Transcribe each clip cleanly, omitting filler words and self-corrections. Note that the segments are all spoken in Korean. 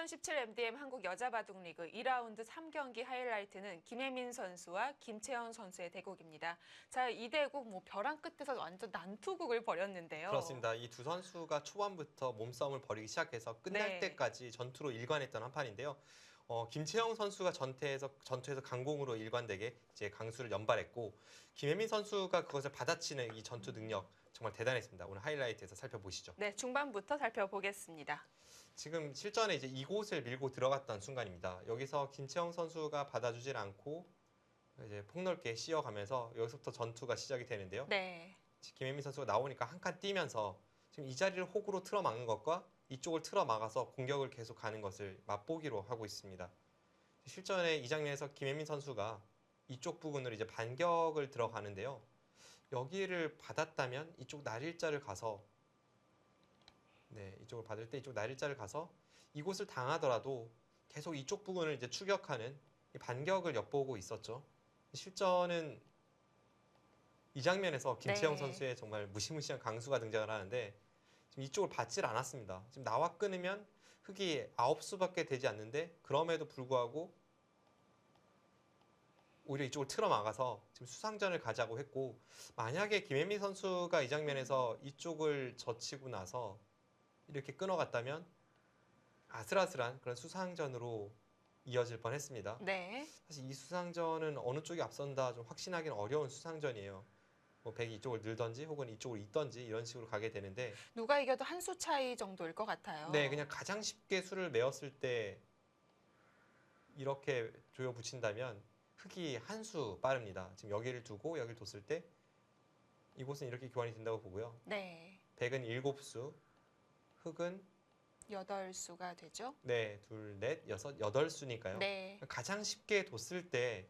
2017 MDM 한국 여자바둑리그 2라운드 3경기 하이라이트는 김혜민 선수와 김채영 선수의 대국입니다. 자, 이 대국 벼랑 끝에서 완전 난투극을 벌였는데요. 그렇습니다. 이 두 선수가 초반부터 몸싸움을 벌이기 시작해서 끝날 때까지 전투로 일관했던 한 판인데요. 김채영 선수가 전투에서 강공으로 일관되게 이제 강수를 연발했고, 김혜민 선수가 그것을 받아치는 이 전투 능력 정말 대단했습니다. 오늘 하이라이트에서 살펴보시죠. 네, 중반부터 살펴보겠습니다. 지금 실전에 이제 이곳을 밀고 들어갔던 순간입니다. 여기서 김채영 선수가 받아주질 않고 이제 폭넓게 씌어가면서 여기서부터 전투가 시작이 되는데요. 네. 김혜민 선수가 나오니까 한 칸 뛰면서 지금 이 자리를 호구로 틀어막는 것과 이쪽을 틀어막아서 공격을 계속 가는 것을 맛보기로 하고 있습니다. 실전에 이 장면에서 김혜민 선수가 이쪽 부분으로 이제 반격을 들어가는데요. 여기를 받았다면 이쪽 날일자를 가서 이쪽을 받을 때 이쪽 날일자를 가서 이곳을 당하더라도 계속 이쪽 부분을 이제 추격하는 반격을 엿보고 있었죠. 실전은 이 장면에서 김채영 선수의 정말 무시무시한 강수가 등장을 하는데 지금 이쪽을 받질 않았습니다. 지금 나와 끊으면 흙이 9수밖에 되지 않는데 그럼에도 불구하고 오히려 이쪽을 틀어막아서 지금 수상전을 가자고 했고, 만약에 김혜미 선수가 이 장면에서 이쪽을 젖히고 나서 이렇게 끊어갔다면 아슬아슬한 그런 수상전으로 이어질 뻔했습니다. 네. 사실 이 수상전은 어느 쪽이 앞선다 좀 확신하기는 어려운 수상전이에요. 백이 이쪽을 늘던지 혹은 이쪽을 잇던지 이런 식으로 가게 되는데, 누가 이겨도 한 수 차이 정도일 것 같아요. 네, 그냥 가장 쉽게 수를 메었을 때 이렇게 조여 붙인다면 흙이 한 수 빠릅니다. 지금 여기를 두고 여기를 뒀을 때 이곳은 이렇게 교환이 된다고 보고요. 네. 백은 7수, 흙은 8수가 되죠. 네, 둘, 넷, 여섯, 8수니까요. 네. 가장 쉽게 뒀을 때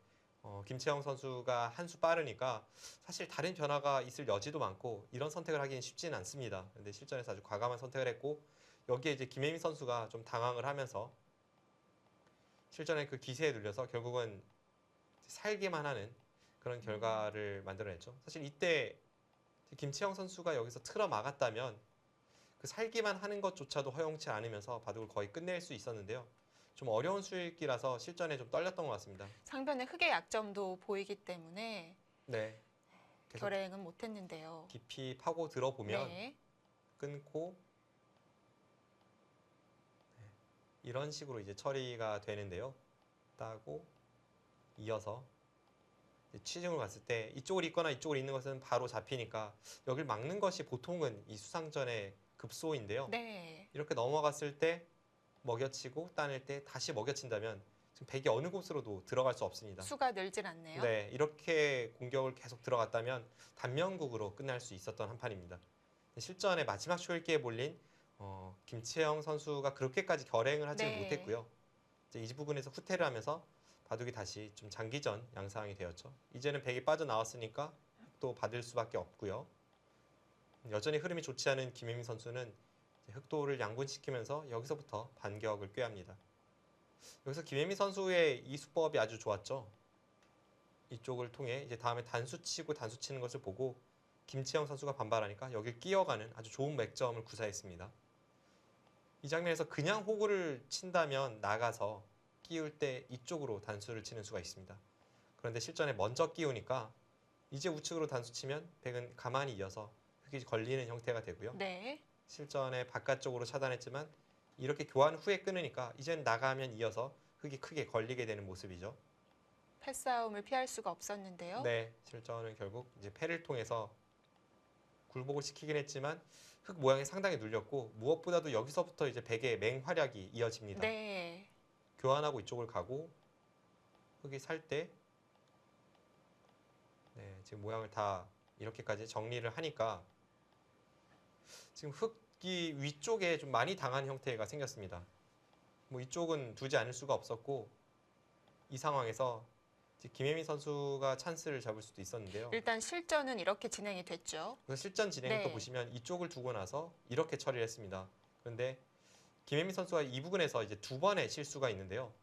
김채영 선수가 한 수 빠르니까 사실 다른 변화가 있을 여지도 많고 이런 선택을 하기는 쉽지는 않습니다. 근데 실전에서 아주 과감한 선택을 했고, 여기에 이제 김혜미 선수가 좀 당황을 하면서 실전에 그 기세에 눌려서 결국은 살기만 하는 그런 결과를 만들어냈죠. 사실 이때 김채영 선수가 여기서 틀어 막았다면 그 살기만 하는 것조차도 허용치 않으면서 바둑을 거의 끝낼 수 있었는데요. 좀 어려운 수익기라서 실전에 좀 떨렸던 것 같습니다. 상변의 흙의 약점도 보이기 때문에 네. 결행은 못했는데요. 깊이 파고 들어보면 끊고 이런 식으로 이제 처리가 되는데요. 따고 이어서 취중을 갔을 때 이쪽을 있거나 이쪽을 있는 것은 바로 잡히니까 여길 막는 것이 보통은 이 수상전의 급소인데요. 네. 이렇게 넘어갔을 때 먹여치고 따낼 때 다시 먹여친다면 지금 백이 어느 곳으로도 들어갈 수 없습니다. 수가 늘질 않네요. 네, 이렇게 공격을 계속 들어갔다면 단면국으로 끝날 수 있었던 한 판입니다. 실전에 마지막 초읽기에 몰린 김채영 선수가 그렇게까지 결행을 하지는 못했고요. 이제 이 부분에서 후퇴를 하면서 바둑이 다시 좀 장기전 양상이 되었죠. 이제는 백이 빠져나왔으니까 또 받을 수밖에 없고요. 여전히 흐름이 좋지 않은 김혜민 선수는 흑도를 양분시키면서 여기서부터 반격을 꾀합니다. 여기서 김혜민 선수의 이 수법이 아주 좋았죠. 이쪽을 통해 이제 다음에 단수 치고 단수 치는 것을 보고 김채영 선수가 반발하니까 여길 끼어가는 아주 좋은 맥점을 구사했습니다. 이 장면에서 그냥 호구를 친다면 나가서 끼울 때 이쪽으로 단수를 치는 수가 있습니다. 그런데 실전에 먼저 끼우니까 이제 우측으로 단수 치면 백은 가만히 이어서 흙이 걸리는 형태가 되고요. 네. 실전에 바깥쪽으로 차단했지만 이렇게 교환 후에 끊으니까 이젠 나가면 이어서 흙이 크게 걸리게 되는 모습이죠. 패싸움을 피할 수가 없었는데요. 네, 실전은 결국 이제 패를 통해서 굴복을 시키긴 했지만 흙 모양이 상당히 눌렸고, 무엇보다도 여기서부터 이제 백의 맹활약이 이어집니다. 네. 교환하고 이쪽을 가고 흙이 살 때 지금 모양을 다 이렇게까지 정리를 하니까 지금 흙이 위쪽에 좀 많이 당한 형태가 생겼습니다. 뭐 이쪽은 두지 않을 수가 없었고, 이 상황에서 김혜민 선수가 찬스를 잡을 수도 있었는데요. 일단 실전은 이렇게 진행이 됐죠. 그래서 실전 진행을 또 보시면 이쪽을 두고 나서 이렇게 처리를 했습니다. 그런데 김혜민 선수가 이 부분에서 이제 두 번의 실수가 있는데요.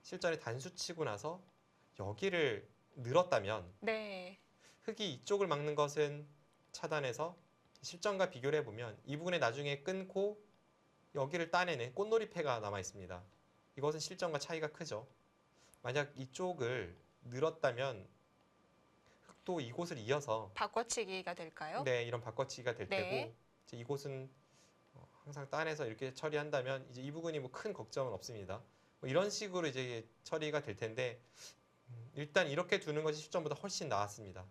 실전에 단수 치고 나서 여기를 늘었다면 흙이 이쪽을 막는 것은 차단해서 실전과 비교를 해보면 이 부분에 나중에 끊고 여기를 따내는 꽃놀이패가 남아 있습니다. 이것은 실전과 차이가 크죠. 만약 이쪽을 늘었다면 흑도 이곳을 이어서 바꿔치기가 될까요? 네, 이런 바꿔치기가 될 네. 테고 이제 이곳은 항상 따내서 이렇게 처리한다면 이제 이 부분이 뭐 큰 걱정은 없습니다. 뭐 이런 식으로 이제 처리가 될 텐데 일단 이렇게 두는 것이 실전보다 훨씬 나았습니다.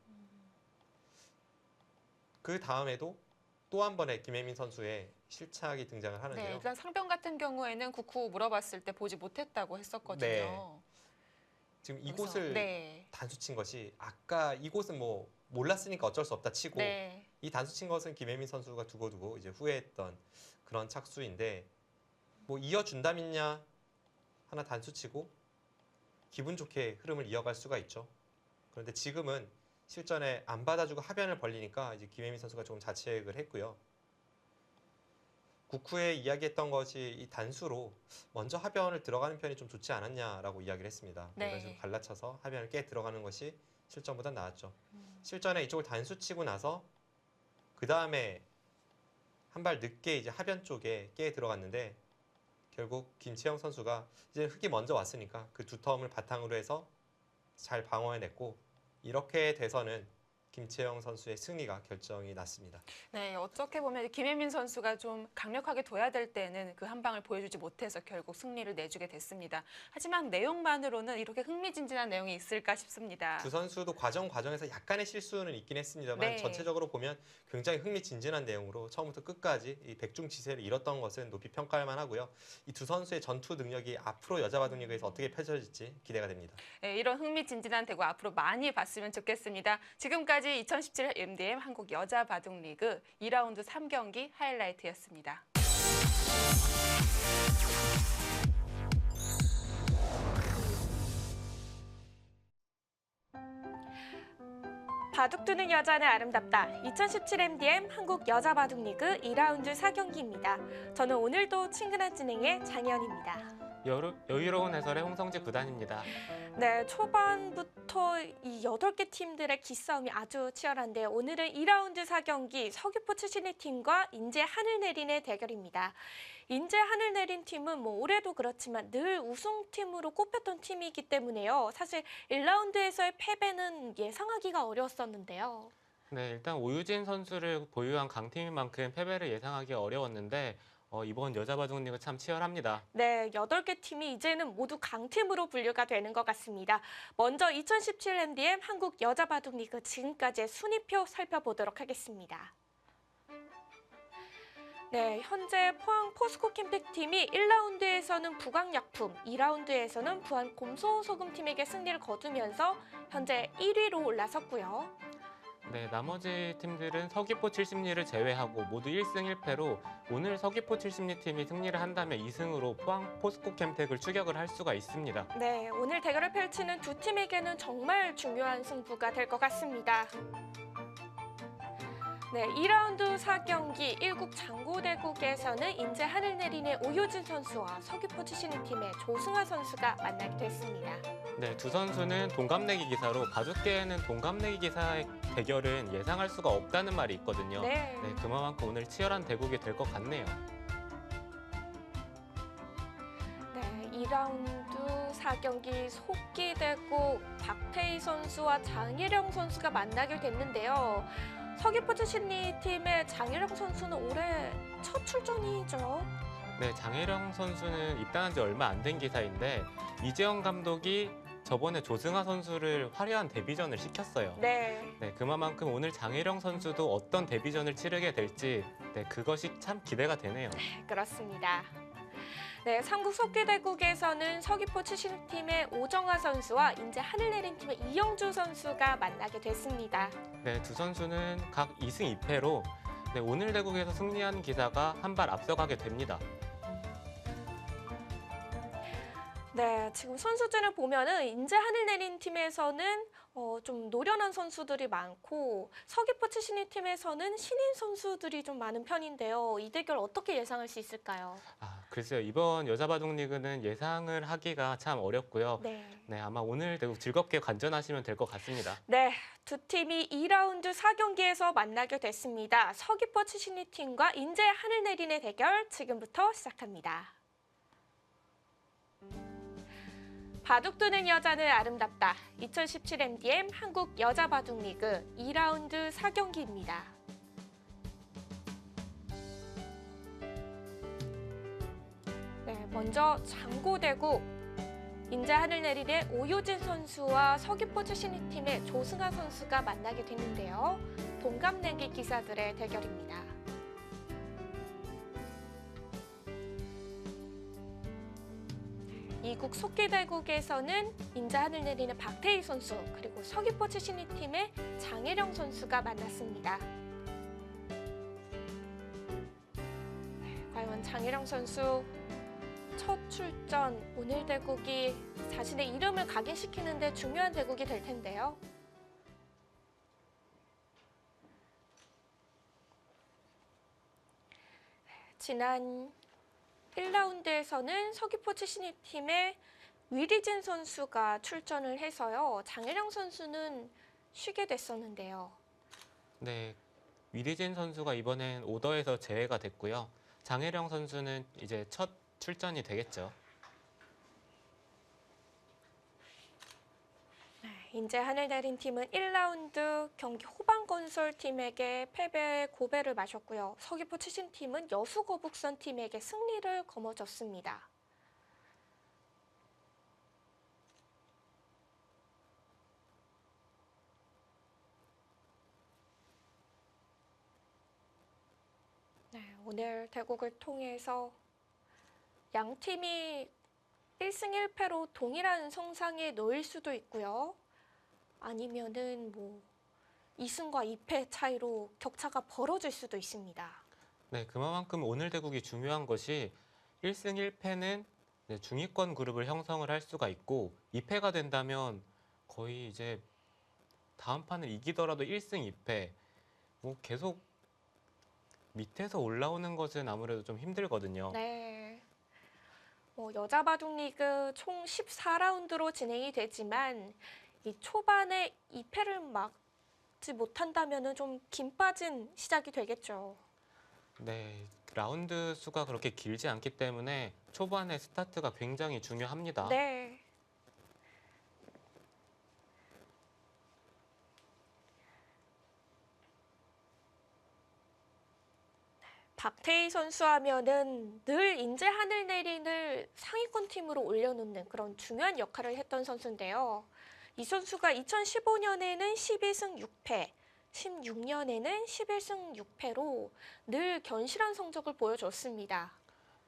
그 다음에도 또 한 번의 김혜민 선수의 실착이 등장을 네, 하는데요. 일단 상병 같은 경우에는 국후 물어봤을 때 보지 못했다고 했었거든요. 네. 지금 여기서, 이곳을 네. 단수 친 것이 아까 이곳은 뭐 몰랐으니까 어쩔 수 없다 치고 네. 이 단수 친 것은 김혜민 선수가 두고두고 이제 후회했던 그런 착수인데 뭐 이어준다면야 하나 단수 치고 기분 좋게 흐름을 이어갈 수가 있죠. 그런데 지금은 실전에 안 받아주고 하변을 벌리니까 이제 김혜민 선수가 조금 자책을 했고요. 국후에 이야기했던 것이 이 단수로 먼저 하변을 들어가는 편이 좀 좋지 않았냐라고 이야기를 했습니다. 네. 이런 식으로 갈라쳐서 하변을 깨 들어가는 것이 실전보다 나았죠. 실전에 이쪽을 단수 치고 나서 그 다음에 한 발 늦게 이제 하변 쪽에 깨 들어갔는데 결국 김채영 선수가 이제 흑이 먼저 왔으니까 그 두 텀을 바탕으로 해서 잘 방어해냈고 이렇게 돼서는 김채영 선수의 승리가 결정이 났습니다. 네, 어떻게 보면 김혜민 선수가 좀 강력하게 둬야 될 때는 그 한 방을 보여주지 못해서 결국 승리를 내주게 됐습니다. 하지만 내용만으로는 이렇게 흥미진진한 내용이 있을까 싶습니다. 두 선수도 과정에서 약간의 실수는 있긴 했습니다만 네. 전체적으로 보면 굉장히 흥미진진한 내용으로 처음부터 끝까지 이 백중지세를 이뤘던 것은 높이 평가할 만하고요. 이 두 선수의 전투 능력이 앞으로 여자 바둑리그에서 어떻게 펼쳐질지 기대가 됩니다. 네, 이런 흥미진진한 대구 앞으로 많이 봤으면 좋겠습니다. 지금까지 2017 MDM 한국 여자 바둑리그 2라운드 3경기 하이라이트였습니다. 바둑 두는 여자는 아름답다. 2017 MDM 한국 여자 바둑리그 2라운드 4경기입니다. 저는 오늘도 친근한 진행의 장현입니다. 여유로운 해설의 홍성지 구단입니다. 네, 초반부터 이 8개 팀들의 기싸움이 아주 치열한데요. 오늘은 2라운드 4경기 서귀포 출신의 팀과 인제 하늘내린의 대결입니다. 인제 하늘내린 팀은 뭐 올해도 그렇지만 늘 우승팀으로 꼽혔던 팀이기 때문에요. 사실 1라운드에서의 패배는 예상하기가 어려웠었는데요. 네, 일단 오유진 선수를 보유한 강팀인 만큼 패배를 예상하기 어려웠는데 이번 여자 바둑리그 참 치열합니다. 네, 8개 팀이 이제는 모두 강팀으로 분류가 되는 것 같습니다. 먼저 2017 MDM 한국 여자 바둑리그 지금까지의 순위표 살펴보도록 하겠습니다. 네, 현재 포항 포스코 캠팩팀이 1라운드에서는 부강약품, 2라운드에서는 부안 곰소소금팀에게 승리를 거두면서 현재 1위로 올라섰고요. 네, 나머지 팀들은 서귀포 70리를 제외하고 모두 1승 1패로 오늘 서귀포 70리 팀이 승리를 한다면 2승으로 포항 포스코 캠텍을 추격을 할 수가 있습니다. 네, 오늘 대결을 펼치는 두 팀에게는 정말 중요한 승부가 될 것 같습니다. 네, 2라운드 4경기 1국 장고대국에서는 인제 하늘내린의 오효진 선수와 서귀포 출신의 팀의 조승아 선수가 만나게 됐습니다. 네, 두 선수는 동갑내기 기사로 바둑계에는 동갑내기 기사의 대결은 예상할 수가 없다는 말이 있거든요. 네. 네, 그만큼 오늘 치열한 대국이 될 것 같네요. 네, 2라운드 4경기 속기대국 박태희 선수와 장혜령 선수가 만나게 됐는데요. 서귀포 출신리 팀의 장혜령 선수는 올해 첫 출전이죠. 네, 장혜령 선수는 입단한 지 얼마 안 된 기사인데 이재영 감독이 저번에 조승아 선수를 화려한 데뷔전을 시켰어요. 네. 네, 그만큼 오늘 장혜령 선수도 어떤 데뷔전을 치르게 될지 그것이 참 기대가 되네요. 그렇습니다. 네, 삼국 속기대국에서는 서귀포 출신팀의 오정아 선수와 인제 하늘내린 팀의 이영주 선수가 만나게 됐습니다. 네, 두 선수는 각 2승 2패로 오늘 대국에서 승리한 기사가 한 발 앞서가게 됩니다. 네, 지금 선수들을 보면은 인제 하늘내린 팀에서는 좀 노련한 선수들이 많고 서귀포 출신의 팀에서는 신인 선수들이 좀 많은 편인데요. 이 대결 어떻게 예상할 수 있을까요? 글쎄요. 이번 여자바둑 리그는 예상을 하기가 참 어렵고요. 네. 네, 아마 오늘 대국 즐겁게 관전하시면 될 것 같습니다. 네, 두 팀이 2라운드 4경기에서 만나게 됐습니다. 서귀포 치신리 팀과 인제 하늘내린의 대결 지금부터 시작합니다. 바둑 두는 여자는 아름답다. 2017 MDM 한국 여자바둑 리그 2라운드 4경기입니다. 네, 먼저 장고대국 인제 하늘내린의 오효진 선수와 서귀포 치신리 팀의 조승아 선수가 만나게 됐는데요. 동갑내기 기사들의 대결입니다. 이국 속기대국에서는 인제 하늘내린의 박태희 선수 그리고 서귀포 치신리 팀의 장혜령 선수가 만났습니다. 과연 장혜령 선수 첫 출전, 오늘 대국이 자신의 이름을 각인시키는 데 중요한 대국이 될 텐데요. 지난 1라운드에서는 서귀포 치신리 팀의 위리진 선수가 출전을 해서요. 장혜령 선수는 쉬게 됐었는데요. 네, 위리진 선수가 이번엔 오더에서 제외가 됐고요. 장혜령 선수는 이제 첫 출전이 되겠죠. 인제 하늘내린 팀은 1라운드 경기 호방건설 팀에게 패배의 고배를 마셨고요. 서귀포 치신 팀은 여수거북선 팀에게 승리를 거머쥐었습니다. 네, 오늘 대국을 통해서 양 팀이 1승 1패로 동일한 성상에 놓일 수도 있고요. 아니면은 2승과 2패 차이로 격차가 벌어질 수도 있습니다. 네, 그만큼 오늘 대국이 중요한 것이 1승 1패는 중위권 그룹을 형성을 할 수가 있고 2패가 된다면 거의 이제 다음 판을 이기더라도 1승 2패 계속 밑에서 올라오는 것은 아무래도 좀 힘들거든요. 네. 여자 바둑 리그 총 14라운드로 진행이 되지만 이 초반에 2패를 막지 못한다면 좀 긴 빠진 시작이 되겠죠. 네, 라운드 수가 그렇게 길지 않기 때문에 초반에 스타트가 굉장히 중요합니다. 네. 박태희 선수 하면은 늘 인제 하늘내린을 상위권 팀으로 올려놓는 그런 중요한 역할을 했던 선수인데요. 이 선수가 2015년에는 12승 6패, 16년에는 11승 6패로 늘 견실한 성적을 보여줬습니다.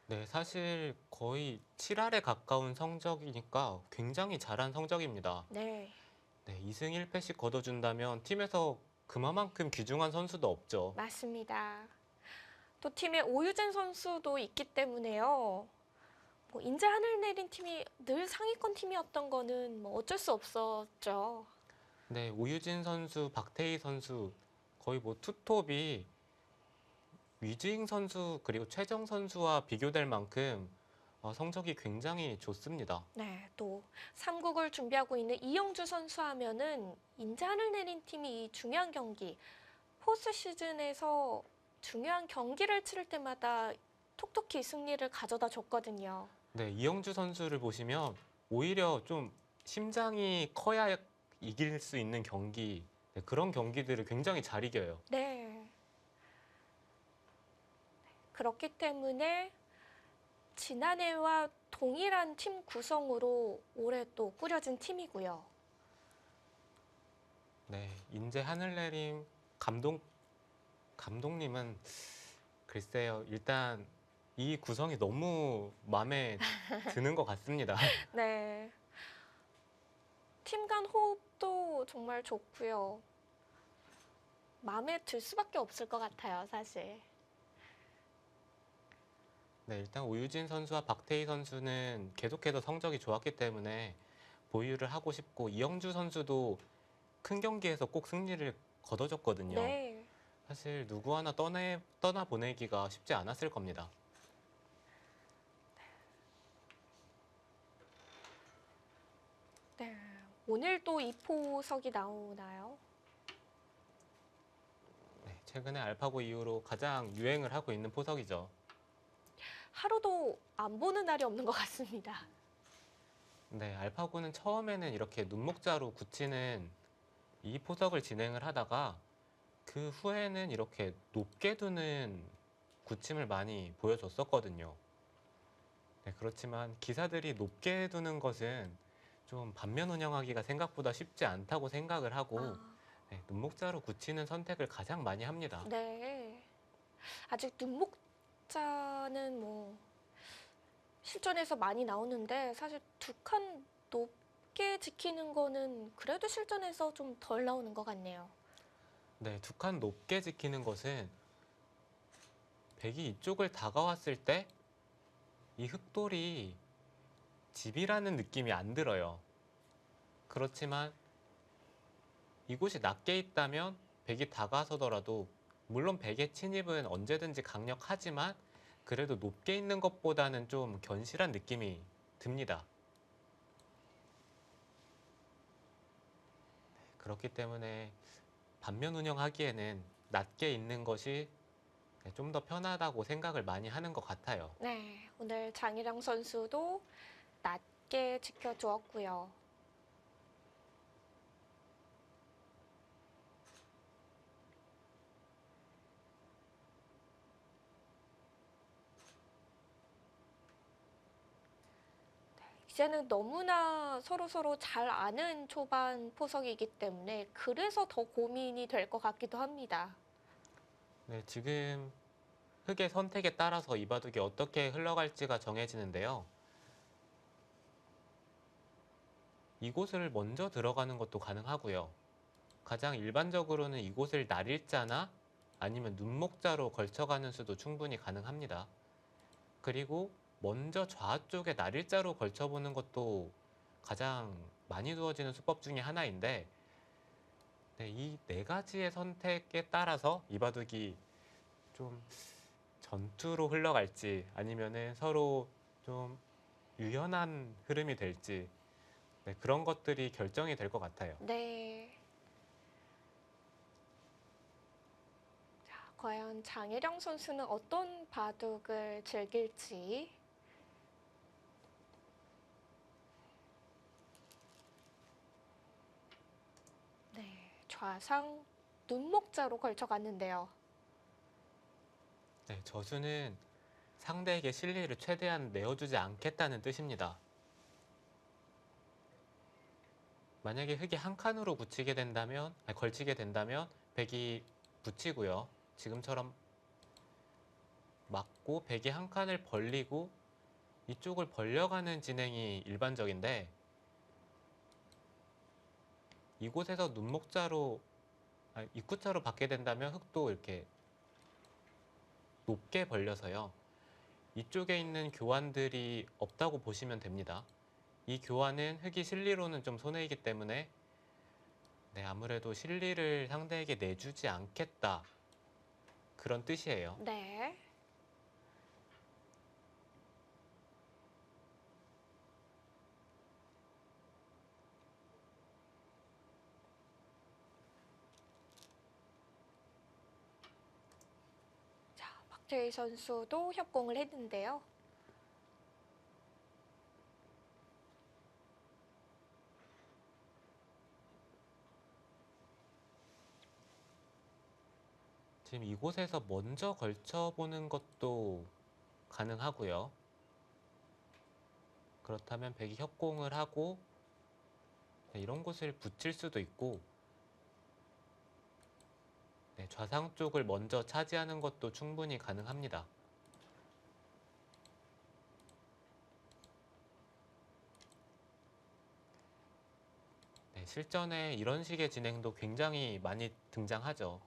네, 사실 거의 7할에 가까운 성적이니까 굉장히 잘한 성적입니다. 네. 네, 2승 1패씩 거둬준다면 팀에서 그만큼 귀중한 선수도 없죠. 맞습니다. 또 팀에 오유진 선수도 있기 때문에요. 인제 하늘내린 팀이 늘 상위권 팀이었던 거는 어쩔 수 없었죠. 네, 오유진 선수, 박태희 선수 거의 투톱이 위즈잉 선수 그리고 최정 선수와 비교될 만큼 성적이 굉장히 좋습니다. 네, 또 3국을 준비하고 있는 이영주 선수 하면은 인제 하늘내린 팀이 이 중요한 경기, 포스트 시즌에서 중요한 경기를 치를 때마다 톡톡히 승리를 가져다 줬거든요. 네, 이영주 선수를 보시면 오히려 좀 심장이 커야 이길 수 있는 경기, 그런 경기들을 굉장히 잘 이겨요. 네. 그렇기 때문에 지난해와 동일한 팀 구성으로 올해 또 꾸려진 팀이고요. 네, 인제 하늘내림 감독님은 글쎄요, 일단 이 구성이 너무 마음에 드는 것 같습니다. 네. 팀 간 호흡도 정말 좋고요. 마음에 들 수밖에 없을 것 같아요, 사실. 네, 일단 오유진 선수와 박태희 선수는 계속해서 성적이 좋았기 때문에 보유를 하고 싶고 이영주 선수도 큰 경기에서 꼭 승리를 거둬줬거든요. 네. 사실 누구 하나 떠나보내기가 쉽지 않았을 겁니다. 오늘 또 이 포석이 나오나요? 네, 최근에 알파고 이후로 가장 유행을 하고 있는 포석이죠. 하루도 안 보는 날이 없는 것 같습니다. 네, 알파고는 처음에는 이렇게 눈목자로 굳히는 이 포석을 진행을 하다가 그 후에는 이렇게 높게 두는 굳힘을 많이 보여줬었거든요. 네, 그렇지만 기사들이 높게 두는 것은 좀 반면 운영하기가 생각보다 쉽지 않다고 생각을 하고 아, 네, 눈목자로 굳히는 선택을 가장 많이 합니다. 네. 아직 눈목자는 뭐 실전에서 많이 나오는데 사실 두 칸 높게 지키는 거는 그래도 실전에서 좀 덜 나오는 것 같네요. 네, 두 칸 높게 지키는 것은 백이 이쪽을 다가왔을 때 이 흑돌이 집이라는 느낌이 안 들어요. 그렇지만 이곳이 낮게 있다면 백이 다가서더라도 물론 백의 침입은 언제든지 강력하지만 그래도 높게 있는 것보다는 좀 견실한 느낌이 듭니다. 그렇기 때문에 반면 운영하기에는 낮게 있는 것이 좀 더 편하다고 생각을 많이 하는 것 같아요. 네, 오늘 장희령 선수도 낮게 지켜주었고요. 이제는 너무나 서로 잘 아는 초반 포석이기 때문에 그래서 더 고민이 될 것 같기도 합니다. 네, 지금 흑의 선택에 따라서 이 바둑이 어떻게 흘러갈지가 정해지는데요. 이곳을 먼저 들어가는 것도 가능하고요. 가장 일반적으로는 이곳을 날일자나 아니면 눈목자로 걸쳐가는 수도 충분히 가능합니다. 그리고 먼저 좌쪽에 날일자로 걸쳐보는 것도 가장 많이 두어지는 수법 중에 하나인데 네, 이 네 가지의 선택에 따라서 이 바둑이 좀 전투로 흘러갈지 아니면은 서로 좀 유연한 흐름이 될지 네, 그런 것들이 결정이 될 것 같아요. 네. 자, 과연 장혜령 선수는 어떤 바둑을 즐길지. 네, 좌상 눈목자로 걸쳐갔는데요. 네, 저수는 상대에게 실리를 최대한 내어주지 않겠다는 뜻입니다. 만약에 흑이 한 칸으로 굳히게 된다면, 아니, 걸치게 된다면 백이 붙이고요. 지금처럼 맞고 백이 한 칸을 벌리고 이쪽을 벌려가는 진행이 일반적인데 이곳에서 눈목자로 입구자로 받게 된다면 흑도 이렇게 높게 벌려서요. 이쪽에 있는 교환들이 없다고 보시면 됩니다. 이 교환은 흑이 실리로는 좀 손해이기 때문에 네, 아무래도 실리를 상대에게 내주지 않겠다. 그런 뜻이에요. 네. 자, 박재희 선수도 협공을 했는데요. 지금 이곳에서 먼저 걸쳐보는 것도 가능하고요. 그렇다면 백이 협공을 하고 네, 이런 곳을 붙일 수도 있고 네, 좌상 쪽을 먼저 차지하는 것도 충분히 가능합니다. 네, 실전에 이런 식의 진행도 굉장히 많이 등장하죠.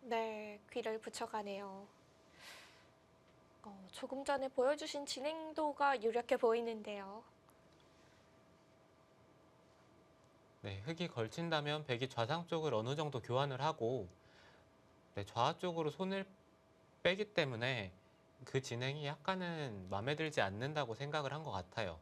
네, 귀를 붙여가네요. 조금 전에 보여주신 진행도가 유력해 보이는데요. 네, 흙이 걸친다면 백이 좌상 쪽을 어느 정도 교환을 하고 네, 좌 쪽으로 손을 빼기 때문에 그 진행이 약간은 마음에 들지 않는다고 생각을 한 것 같아요.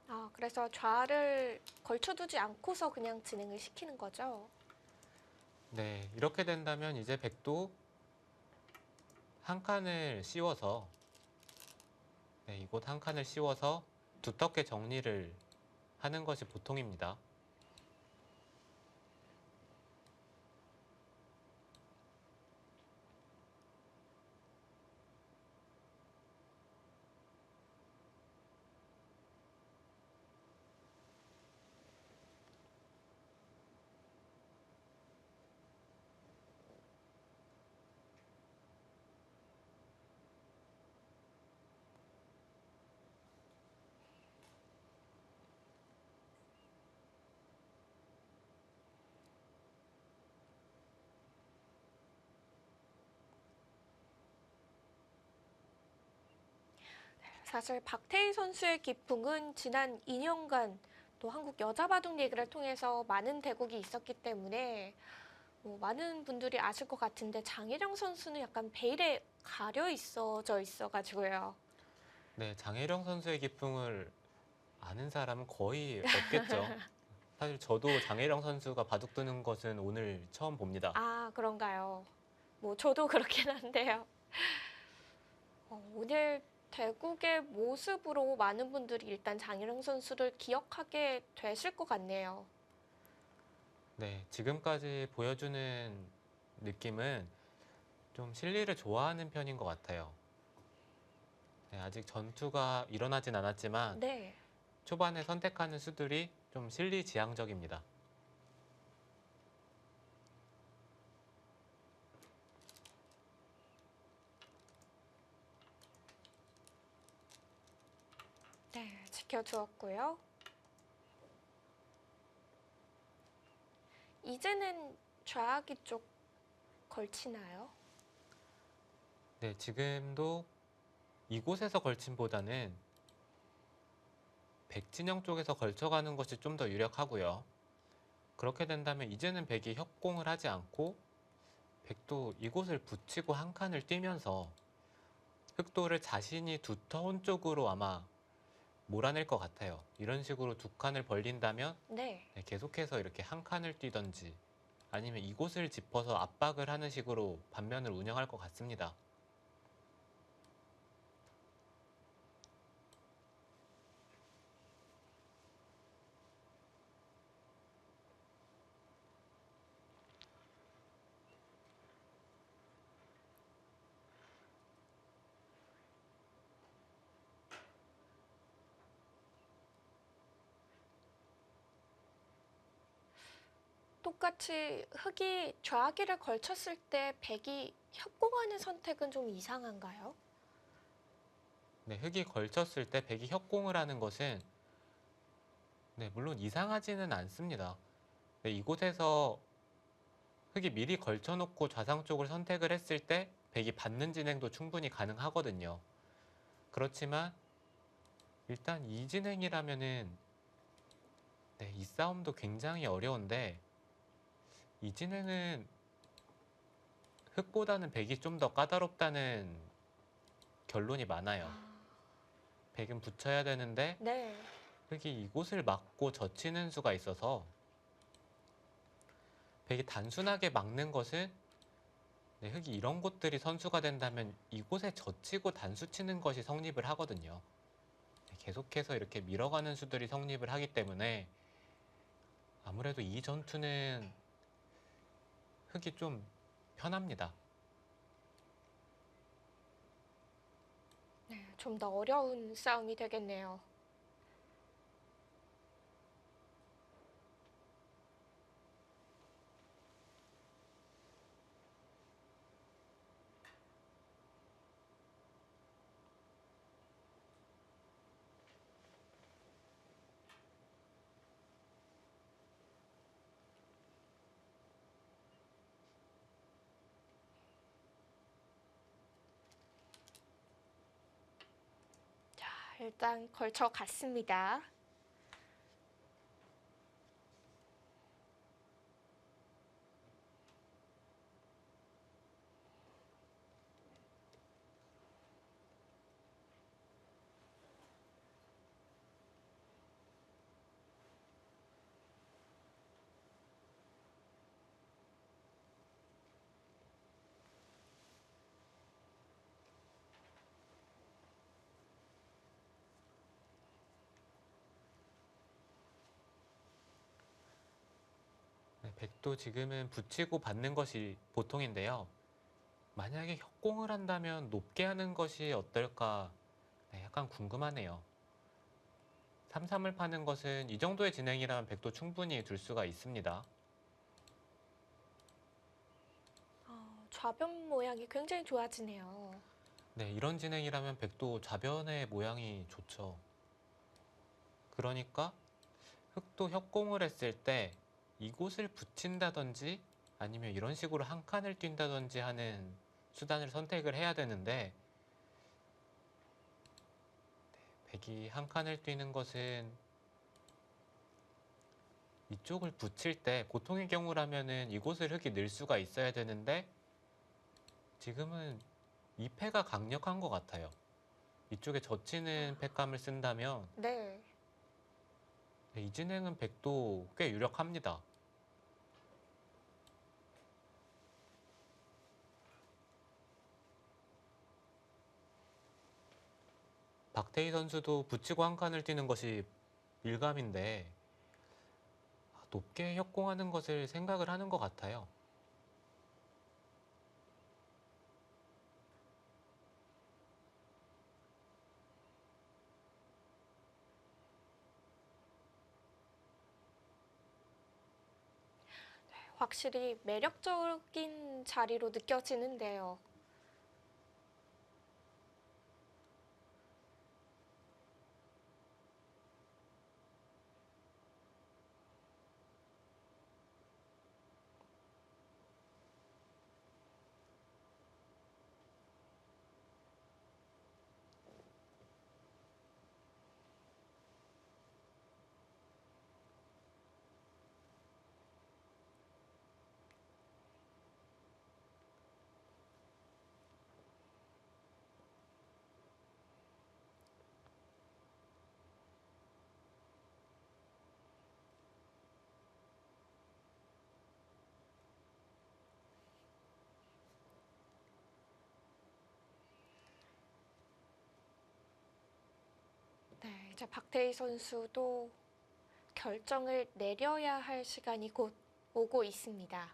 아, 그래서 좌를 걸쳐두지 않고서 그냥 진행을 시키는 거죠. 네, 이렇게 된다면 이제 백도 한 칸을 씌워서 네, 이곳 한 칸을 씌워서 두텁게 정리를 하는 것이 보통입니다. 사실 박태희 선수의 기풍은 지난 2년간 또 한국 여자 바둑 리그를 통해서 많은 대국이 있었기 때문에 많은 분들이 아실 것 같은데 장혜령 선수는 약간 베일에 가려 있어가지고요. 네, 장혜령 선수의 기풍을 아는 사람은 거의 없겠죠. 사실 저도 장혜령 선수가 바둑 두는 것은 오늘 처음 봅니다. 아, 그런가요? 저도 그렇긴 한데요. 오늘 대국의 모습으로 많은 분들이 일단 장혜령 선수를 기억하게 되실 것 같네요. 네, 지금까지 보여주는 느낌은 좀 실리를 좋아하는 편인 것 같아요. 네, 아직 전투가 일어나진 않았지만 네. 초반에 선택하는 수들이 좀 실리지향적입니다. 네, 지켜주었고요. 이제는 좌하기 쪽 걸치나요? 네, 지금도 이곳에서 걸침보다는 백진영 쪽에서 걸쳐가는 것이 좀 더 유력하고요. 그렇게 된다면 이제는 백이 협공을 하지 않고 백도 이곳을 붙이고 한 칸을 뛰면서 흑도를 자신이 두터운 쪽으로 아마 몰아낼 것 같아요. 이런 식으로 두 칸을 벌린다면 네. 네, 계속해서 이렇게 한 칸을 뛰던지 아니면 이곳을 짚어서 압박을 하는 식으로 반면을 운영할 것 같습니다. 똑같이 흑이 좌하기를 걸쳤을 때 백이 협공하는 선택은 좀 이상한가요? 네, 흑이 걸쳤을 때 백이 협공을 하는 것은 네, 물론 이상하지는 않습니다. 네, 이곳에서 흑이 미리 걸쳐놓고 좌상 쪽을 선택을 했을 때 백이 받는 진행도 충분히 가능하거든요. 그렇지만 일단 이 진행이라면은 네, 이 싸움도 굉장히 어려운데 이 진행은 흑보다는 백이 좀 더 까다롭다는 결론이 많아요. 백은 붙여야 되는데 네. 흑이 이곳을 막고 젖히는 수가 있어서 백이 단순하게 막는 것은 네, 흑이 이런 곳들이 선수가 된다면 이곳에 젖히고 단수 치는 것이 성립을 하거든요. 네, 계속해서 이렇게 밀어가는 수들이 성립을 하기 때문에 아무래도 이 전투는 흑이 좀 편합니다. 네, 좀 더 어려운 싸움이 되겠네요. 일단 걸쳐 갔습니다. 네, 백도 지금은 붙이고 받는 것이 보통인데요. 만약에 협공을 한다면 높게 하는 것이 어떨까 네, 약간 궁금하네요. 3-3을 파는 것은 이 정도의 진행이라면 백도 충분히 둘 수가 있습니다. 좌변 모양이 굉장히 좋아지네요. 네, 이런 진행이라면 백도 좌변의 모양이 좋죠. 그러니까 흑도 협공을 했을 때 이곳을 붙인다든지 아니면 이런 식으로 한 칸을 뛴다든지 하는 수단을 선택을 해야 되는데 백이 한 칸을 뛰는 것은 이쪽을 붙일 때 보통의 경우라면은 이곳을 흑이 늘 수가 있어야 되는데 지금은 이 패가 강력한 것 같아요. 이쪽에 젖히는 패감을 쓴다면 네. 네, 이 진행은 백도 꽤 유력합니다. 박태희 선수도 붙이고 한 칸을 뛰는 것이 일감인데 높게 협공하는 것을 생각을 하는 것 같아요. 확실히 매력적인 자리로 느껴지는데요. 네, 이제 박태희 선수도 결정을 내려야 할 시간이 곧 오고 있습니다.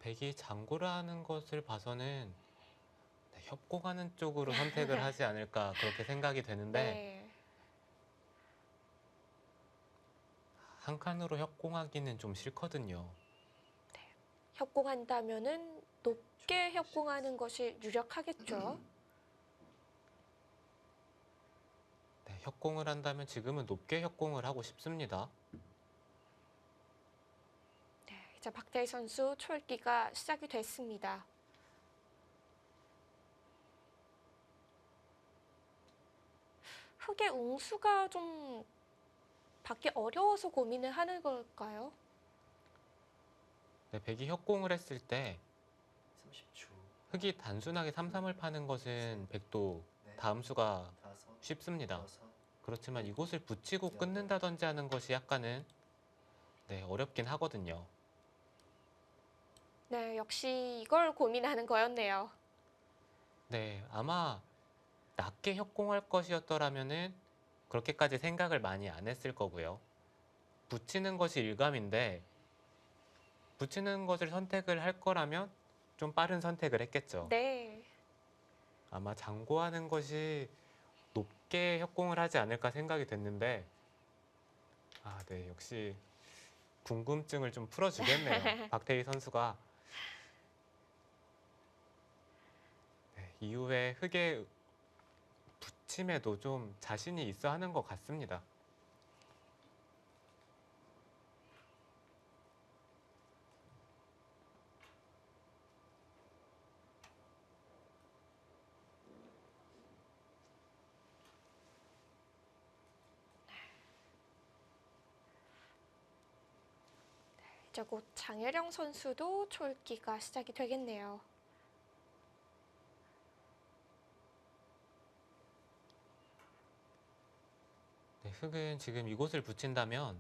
백이 장고를 하는 것을 봐서는 네, 협공하는 쪽으로 선택을 하지 않을까 그렇게 생각이 되는데 네. 한 칸으로 협공하기는 좀 싫거든요. 협공한다면은 높게 협공하는 것이 유력하겠죠. 네, 협공을 한다면 지금은 높게 협공을 하고 싶습니다. 네, 이제 박태희 선수 초읽기가 시작이 됐습니다. 흑의 웅수가 좀 받기 어려워서 고민을 하는 걸까요? 네, 백이 협공을 했을 때 30초. 흑이 단순하게 3-3을 파는 것은 백도 다음 수가 쉽습니다. 그렇지만 이곳을 붙이고 끊는다든지 하는 것이 약간은 네, 어렵긴 하거든요. 네, 역시 이걸 고민하는 거였네요. 네, 아마 낮게 협공할 것이었더라면은 그렇게까지 생각을 많이 안 했을 거고요. 붙이는 것이 일감인데 붙이는 것을 선택을 할 거라면 좀 빠른 선택을 했겠죠. 네. 아마 장고하는 것이 높게 협공을 하지 않을까 생각이 됐는데 네, 역시 궁금증을 좀 풀어주겠네요. 박태희 선수가 네, 이후에 흑의 붙임에도 좀 자신이 있어 하는 것 같습니다. 이제 곧 장혜령 선수도 초읽기가 시작이 되겠네요. 네, 흑은 지금 이곳을 붙인다면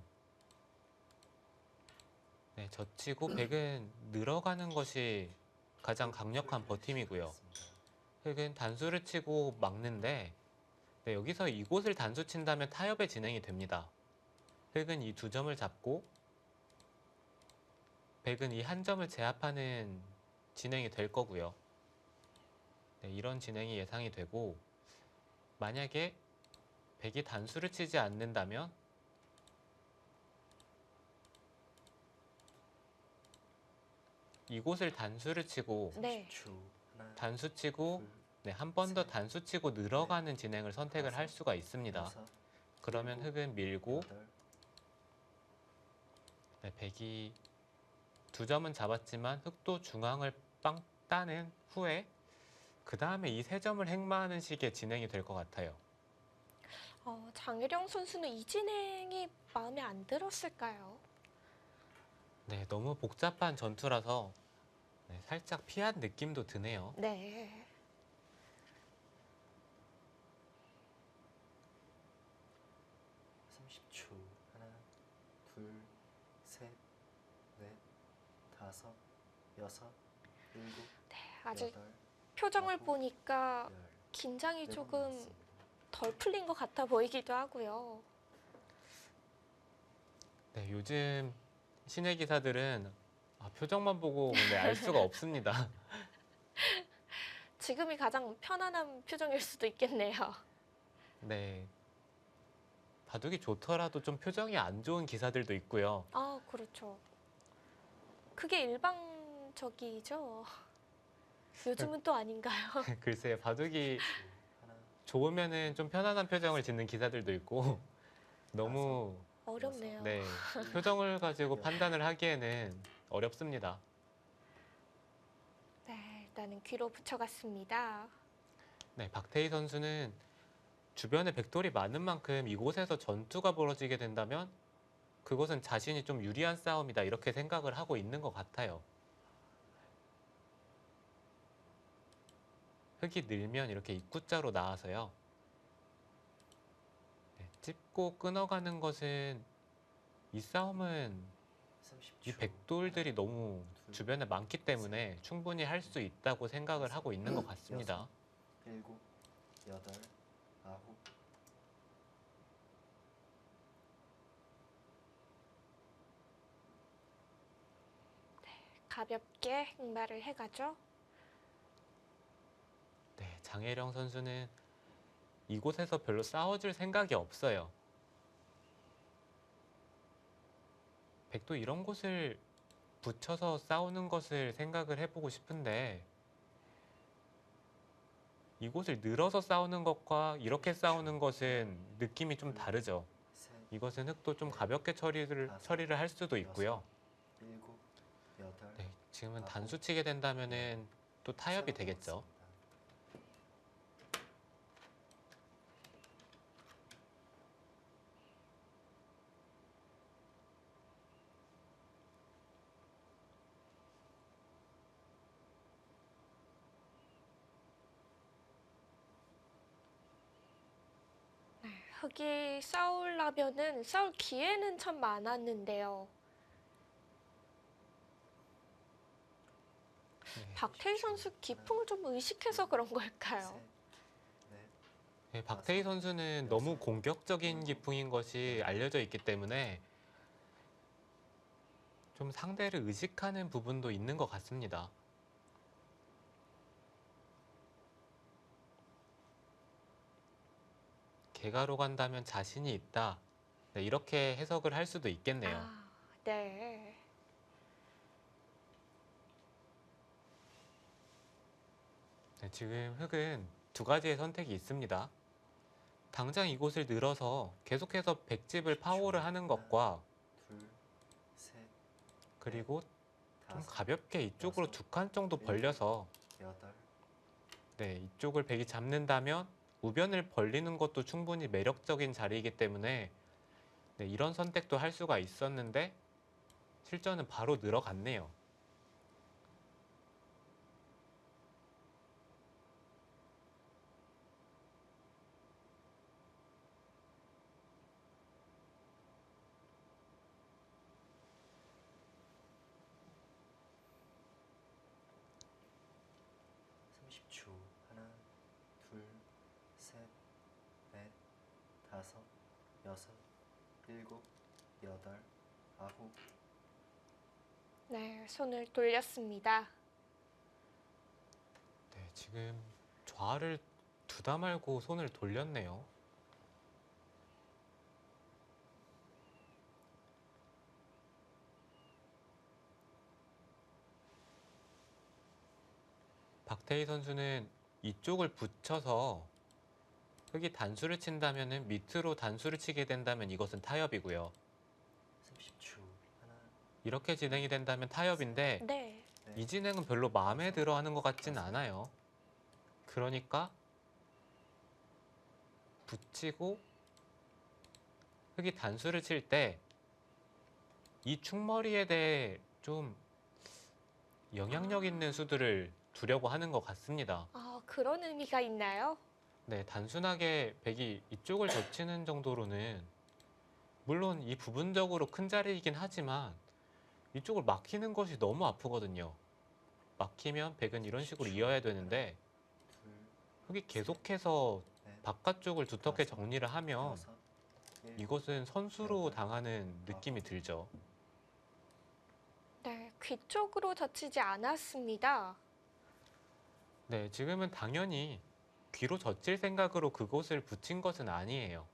네, 젖히고 백은 늘어가는 것이 가장 강력한 버팀이고요. 흑은 단수를 치고 막는데 네, 여기서 이곳을 단수 친다면 타협의 진행이 됩니다. 흑은 이 두 점을 잡고 백은 이 한 점을 제압하는 진행이 될 거고요. 네, 이런 진행이 예상이 되고 만약에 백이 단수를 치지 않는다면 이곳을 단수를 치고 네. 단수 치고 네, 한 번 더 단수 치고 늘어가는 진행을 선택을 할 수가 있습니다. 그러면 흑은 밀고 네, 백이 두 점은 잡았지만 흑도 중앙을 빵 따는 후에 그 다음에 이 세 점을 행마하는 식의 진행이 될 것 같아요. 장혜령 선수는 이 진행이 마음에 안 들었을까요? 네, 너무 복잡한 전투라서 네, 살짝 피한 느낌도 드네요. 네. 하나, 둘, 셋, 넷, 다섯, 여섯, 일곱, 아직 여덟, 표정을 아홉, 보니까 열. 긴장이 네 번 조금 남았습니다. 덜 풀린 것 같아 보이기도 하고요. 네, 요즘 시내 기사들은 표정만 보고 근데 알 수가 없습니다. 지금이 가장 편안한 표정일 수도 있겠네요. 네, 바둑이 좋더라도 좀 표정이 안 좋은 기사들도 있고요. 그렇죠. 그게 일방적이죠. 요즘은 또 아닌가요? 글쎄, 바둑이 하나, 좋으면은 좀 편안한 표정을 짓는 기사들도 있고 너무 어렵네요. 네, 표정을 가지고 판단을 하기에는 어렵습니다. 네, 일단은 귀로 붙여갔습니다. 네, 박태희 선수는 주변에 백돌이 많은 만큼 이곳에서 전투가 벌어지게 된다면 그것은 자신이 좀 유리한 싸움이다 이렇게 생각을 하고 있는 것 같아요. 흑이 늘면 이렇게 입구자로 나와서요. 네, 찝고 끊어가는 것은 이 싸움은 30초. 이 백돌들이 너무 주변에 많기 때문에 충분히 할 수 있다고 생각을 하고 있는 것 같습니다. 일곱, 여덟, 아홉, 가볍게 행마를 해가죠. 네, 장혜령 선수는 이곳에서 별로 싸워줄 생각이 없어요. 백도 이런 곳을 붙여서 싸우는 것을 생각을 해보고 싶은데 이곳을 늘어서 싸우는 것과 이렇게 싸우는 것은 느낌이 좀 다르죠. 셋, 이것은 흑도 좀 가볍게 처리를 할 수도 있고요. 일곱, 여덟. 네, 지금은 단수 치게 된다면은 또 타협이 되겠죠. 흑이 싸우려면은 싸울 기회는 참 많았는데요. 네, 박태희 선수 기풍을 좀 의식해서 그런 걸까요? 네, 박태희 선수는 너무 공격적인 기풍인 것이 알려져 있기 때문에 좀 상대를 의식하는 부분도 있는 것 같습니다. 개가로 간다면 자신이 있다. 네, 이렇게 해석을 할 수도 있겠네요. 네. 네, 지금 흑은 두 가지의 선택이 있습니다. 당장 이곳을 늘어서 계속해서 백집을 파워를 하는 것과 둘, 셋, 그리고 좀 다섯, 가볍게 이쪽으로 두 칸 정도 벌려서 여덟, 네, 이쪽을 백이 잡는다면 우변을 벌리는 것도 충분히 매력적인 자리이기 때문에 네, 이런 선택도 할 수가 있었는데 실전은 바로 늘어갔네요. 삼십 초 하나, 둘, 셋, 넷, 다섯, 여섯, 일곱, 여덟, 아홉. 네, 손을 돌렸습니다. 네, 지금 좌를 두다 말고 손을 돌렸네요. 박태희 선수는 이쪽을 붙여서 흙이 단수를 친다면은 밑으로 단수를 치게 된다면 이것은 타협이고요. 30초 하나, 이렇게 진행이 된다면 타협인데 네. 넷, 이 진행은 별로 마음에 들어 하는 것 같진 않아요. 그러니까 붙이고 흙이 단수를 칠 때 이 충머리에 대해 좀 영향력 있는 수들을 두려고 하는 것 같습니다. 아, 그런 의미가 있나요? 네, 단순하게 백이 이쪽을 젖히는 정도로는 물론 이 부분적으로 큰 자리이긴 하지만 이쪽을 막히는 것이 너무 아프거든요. 막히면 백은 이런 식으로 이어야 되는데 둘, 흙이 계속해서 넷, 바깥쪽을 두텁게 정리를 하면 여섯, 일곱, 이것은 선수로 당하는 느낌이 들죠. 네, 귀 쪽으로 젖히지 않았습니다. 네, 지금은 당연히 귀로 젖힐 생각으로 그곳을 붙인 것은 아니에요.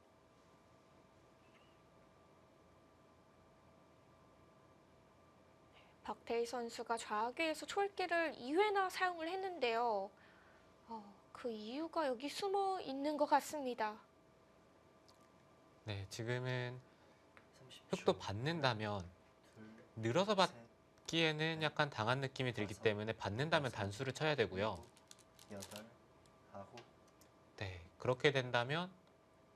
박태희 선수가 좌귀에서 초읽기를 2회나 사용을 했는데요. 그 이유가 여기 숨어 있는 것 같습니다. 네, 지금은 30초 흙도 받는다면 둘, 늘어서 셋, 받기에는 약간 당한 느낌이 들기 때문에 받는다면 단수를 쳐야 되고요. 일곱, 여덟, 아홉. 네, 그렇게 된다면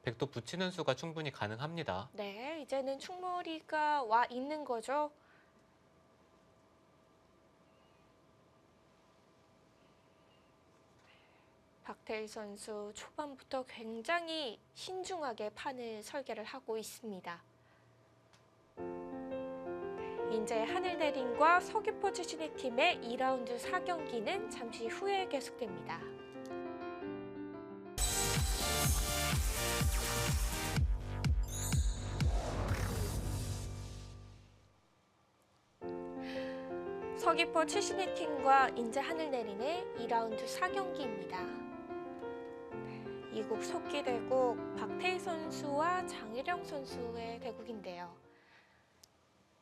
백도 붙이는 수가 충분히 가능합니다. 네, 이제는 충머리가 와 있는 거죠. 박태희 선수 초반부터 굉장히 신중하게 판을 설계를 하고 있습니다. 이제 하늘내림과 서귀포 출신의 팀의 2라운드 4경기는 잠시 후에 계속됩니다. 서귀포 출신의 팀과 인제 하늘내림의 2라운드 4경기입니다. 이국 속기 대국 박태희 선수와 장일영 선수의 대국인데요.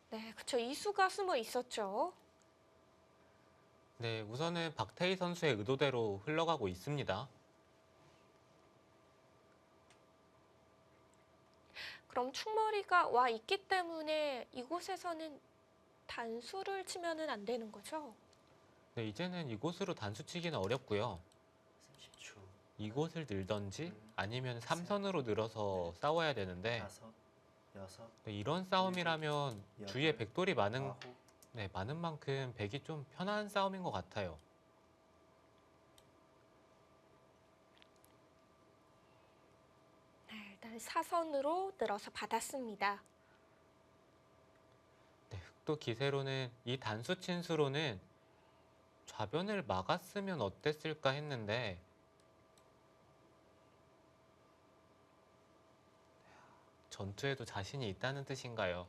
네, 그쵸. 이수가 숨어 있었죠. 네, 우선은 박태희 선수의 의도대로 흘러가고 있습니다. 그럼 충머리가 와 있기 때문에 이곳에서는 단수를 치면은 안 되는 거죠? 네, 이제는 이곳으로 단수 치기는 어렵고요. 30초 이곳을 늘던지 아니면 3선으로 늘어서 싸워야 되는데 다섯, 여섯, 네, 이런 싸움이라면 주위에 백돌이 많은 아홉. 많은 만큼 백이 좀 편한 싸움인 것 같아요. 네, 일단 사선으로 늘어서 받았습니다. 네, 흑도 기세로는 이 단수 친수로는 좌변을 막았으면 어땠을까 했는데 전투에도 자신이 있다는 뜻인가요?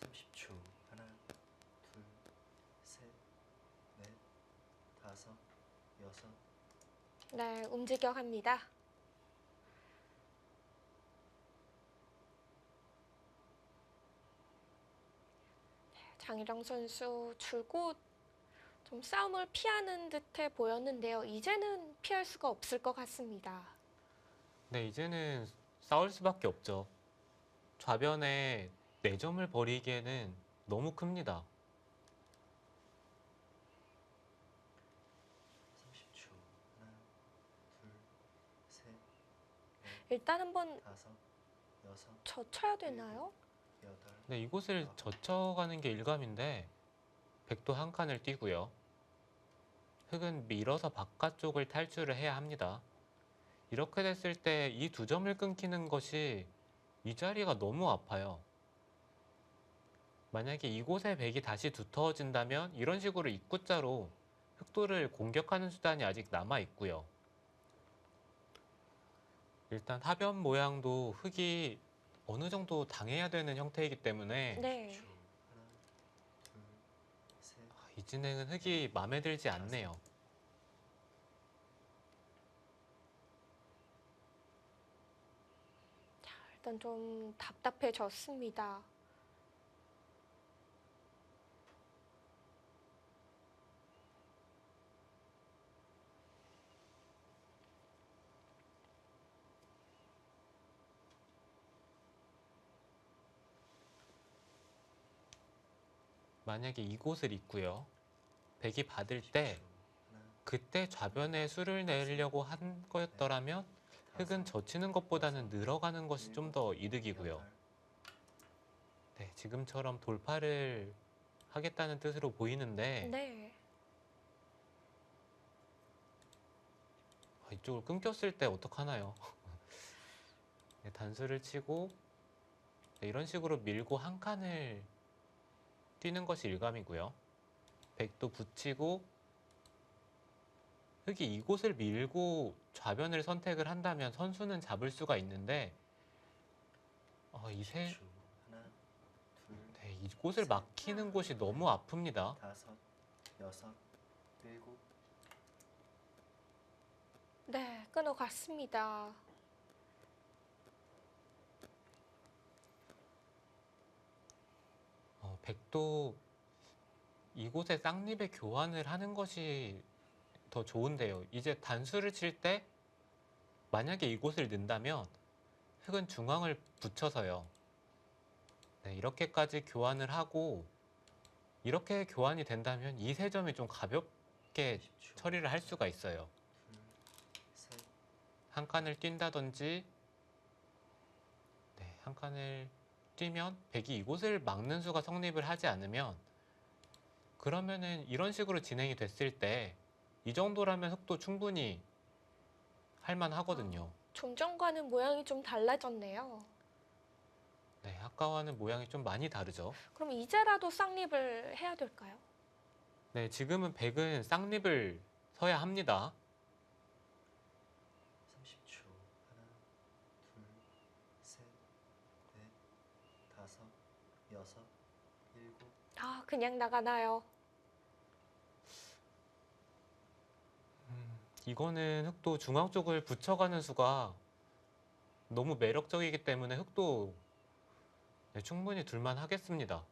30초 하나, 둘, 셋, 넷, 다섯, 여섯. 네, 움직여 갑니다. 장일영 선수 줄곧 좀 싸움을 피하는 듯해 보였는데요. 이제는 피할 수가 없을 것 같습니다. 네, 이제는 싸울 수밖에 없죠. 좌변에 4점을 벌이기에는 너무 큽니다. 30초 하나, 둘, 셋, 일단 한번 다섯, 여섯, 젖혀야 되나요? 여덟, 네, 이곳을 젖혀가는 게 일감인데 백도 한 칸을 띄고요. 흑은 밀어서 바깥쪽을 탈출을 해야 합니다. 이렇게 됐을 때 이 두 점을 끊기는 것이 이 자리가 너무 아파요. 만약에 이곳에 백이 다시 두터워진다면 이런 식으로 입구자로 흑도를 공격하는 수단이 아직 남아 있고요. 일단 하변 모양도 흑이 어느 정도 당해야 되는 형태이기 때문에 네. 하나, 둘, 셋, 이 진행은 흑이 마음에 들지 않네요. 일단 좀 답답해졌습니다. 만약에 이곳을 있고요. 백이 받을 때 하나, 그때 좌변에 수를 내려고 한 거였더라면 흑은 젖히는 것보다는 늘어가는 것이 좀 더 이득이고요. 여덟, 네, 지금처럼 돌파를 하겠다는 뜻으로 보이는데 네. 이쪽을 끊겼을 때 어떡하나요? 네, 단수를 치고 네, 이런 식으로 밀고 한 칸을 뛰는 것이 일감이고요. 백도 붙이고 흑이 이곳을 밀고 좌변을 선택을 한다면 선수는 잡을 수가 있는데 주, 하나, 둘, 네, 이곳을 막히는 곳이 너무 아픕니다. 다섯, 여섯, 일곱, 네, 끊어갔습니다. 백도 이곳에 쌍립의 교환을 하는 것이 더 좋은데요. 이제 단수를 칠 때 만약에 이곳을 넣는다면 흑은 중앙을 붙여서요. 네, 이렇게까지 교환을 하고 이렇게 교환이 된다면 이 세 점이 좀 가볍게 10초, 처리를 할 수가 있어요. 둘, 셋, 한 칸을 뛴다든지 네, 한 칸을 뛰면 백이 이곳을 막는 수가 성립을 하지 않으면 그러면은 이런 식으로 진행이 됐을 때 이 정도라면 흑도 충분히 할만하거든요. 좀 전과는 모양이 좀 달라졌네요. 네, 아까와는 모양이 좀 많이 다르죠. 그럼 이제라도 쌍립을 해야 될까요? 네, 지금은 백은 쌍립을 서야 합니다. 30초, 하나, 둘, 셋, 넷, 다섯, 여섯, 일곱, 아, 그냥 나가나요? 이거는 흑도 중앙 쪽을 붙여가는 수가 너무 매력적이기 때문에 흑도 네, 충분히 둘만 하겠습니다.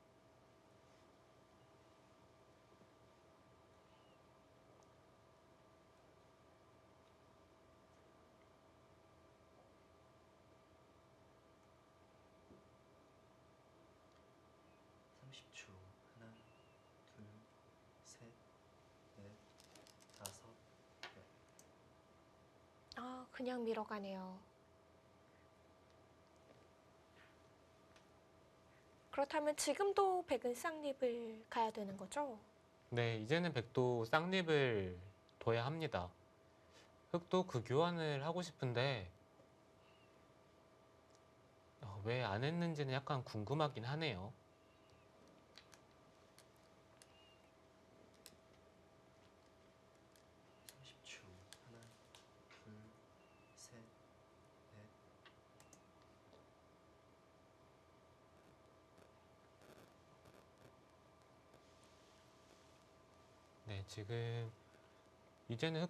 삼십 초, 하나, 둘, 셋, 넷, 다섯, 아, 그냥 밀어가네요. 그렇다면 지금도 백은 쌍립을 가야 되는 거죠? 네, 이제는 백도 쌍립을 둬야 합니다. 흑도 그 교환을 하고 싶은데 왜 안 했는지는 약간 궁금하긴 하네요. 삼십 초, 하나, 둘, 셋, 넷, 네, 지금 이제는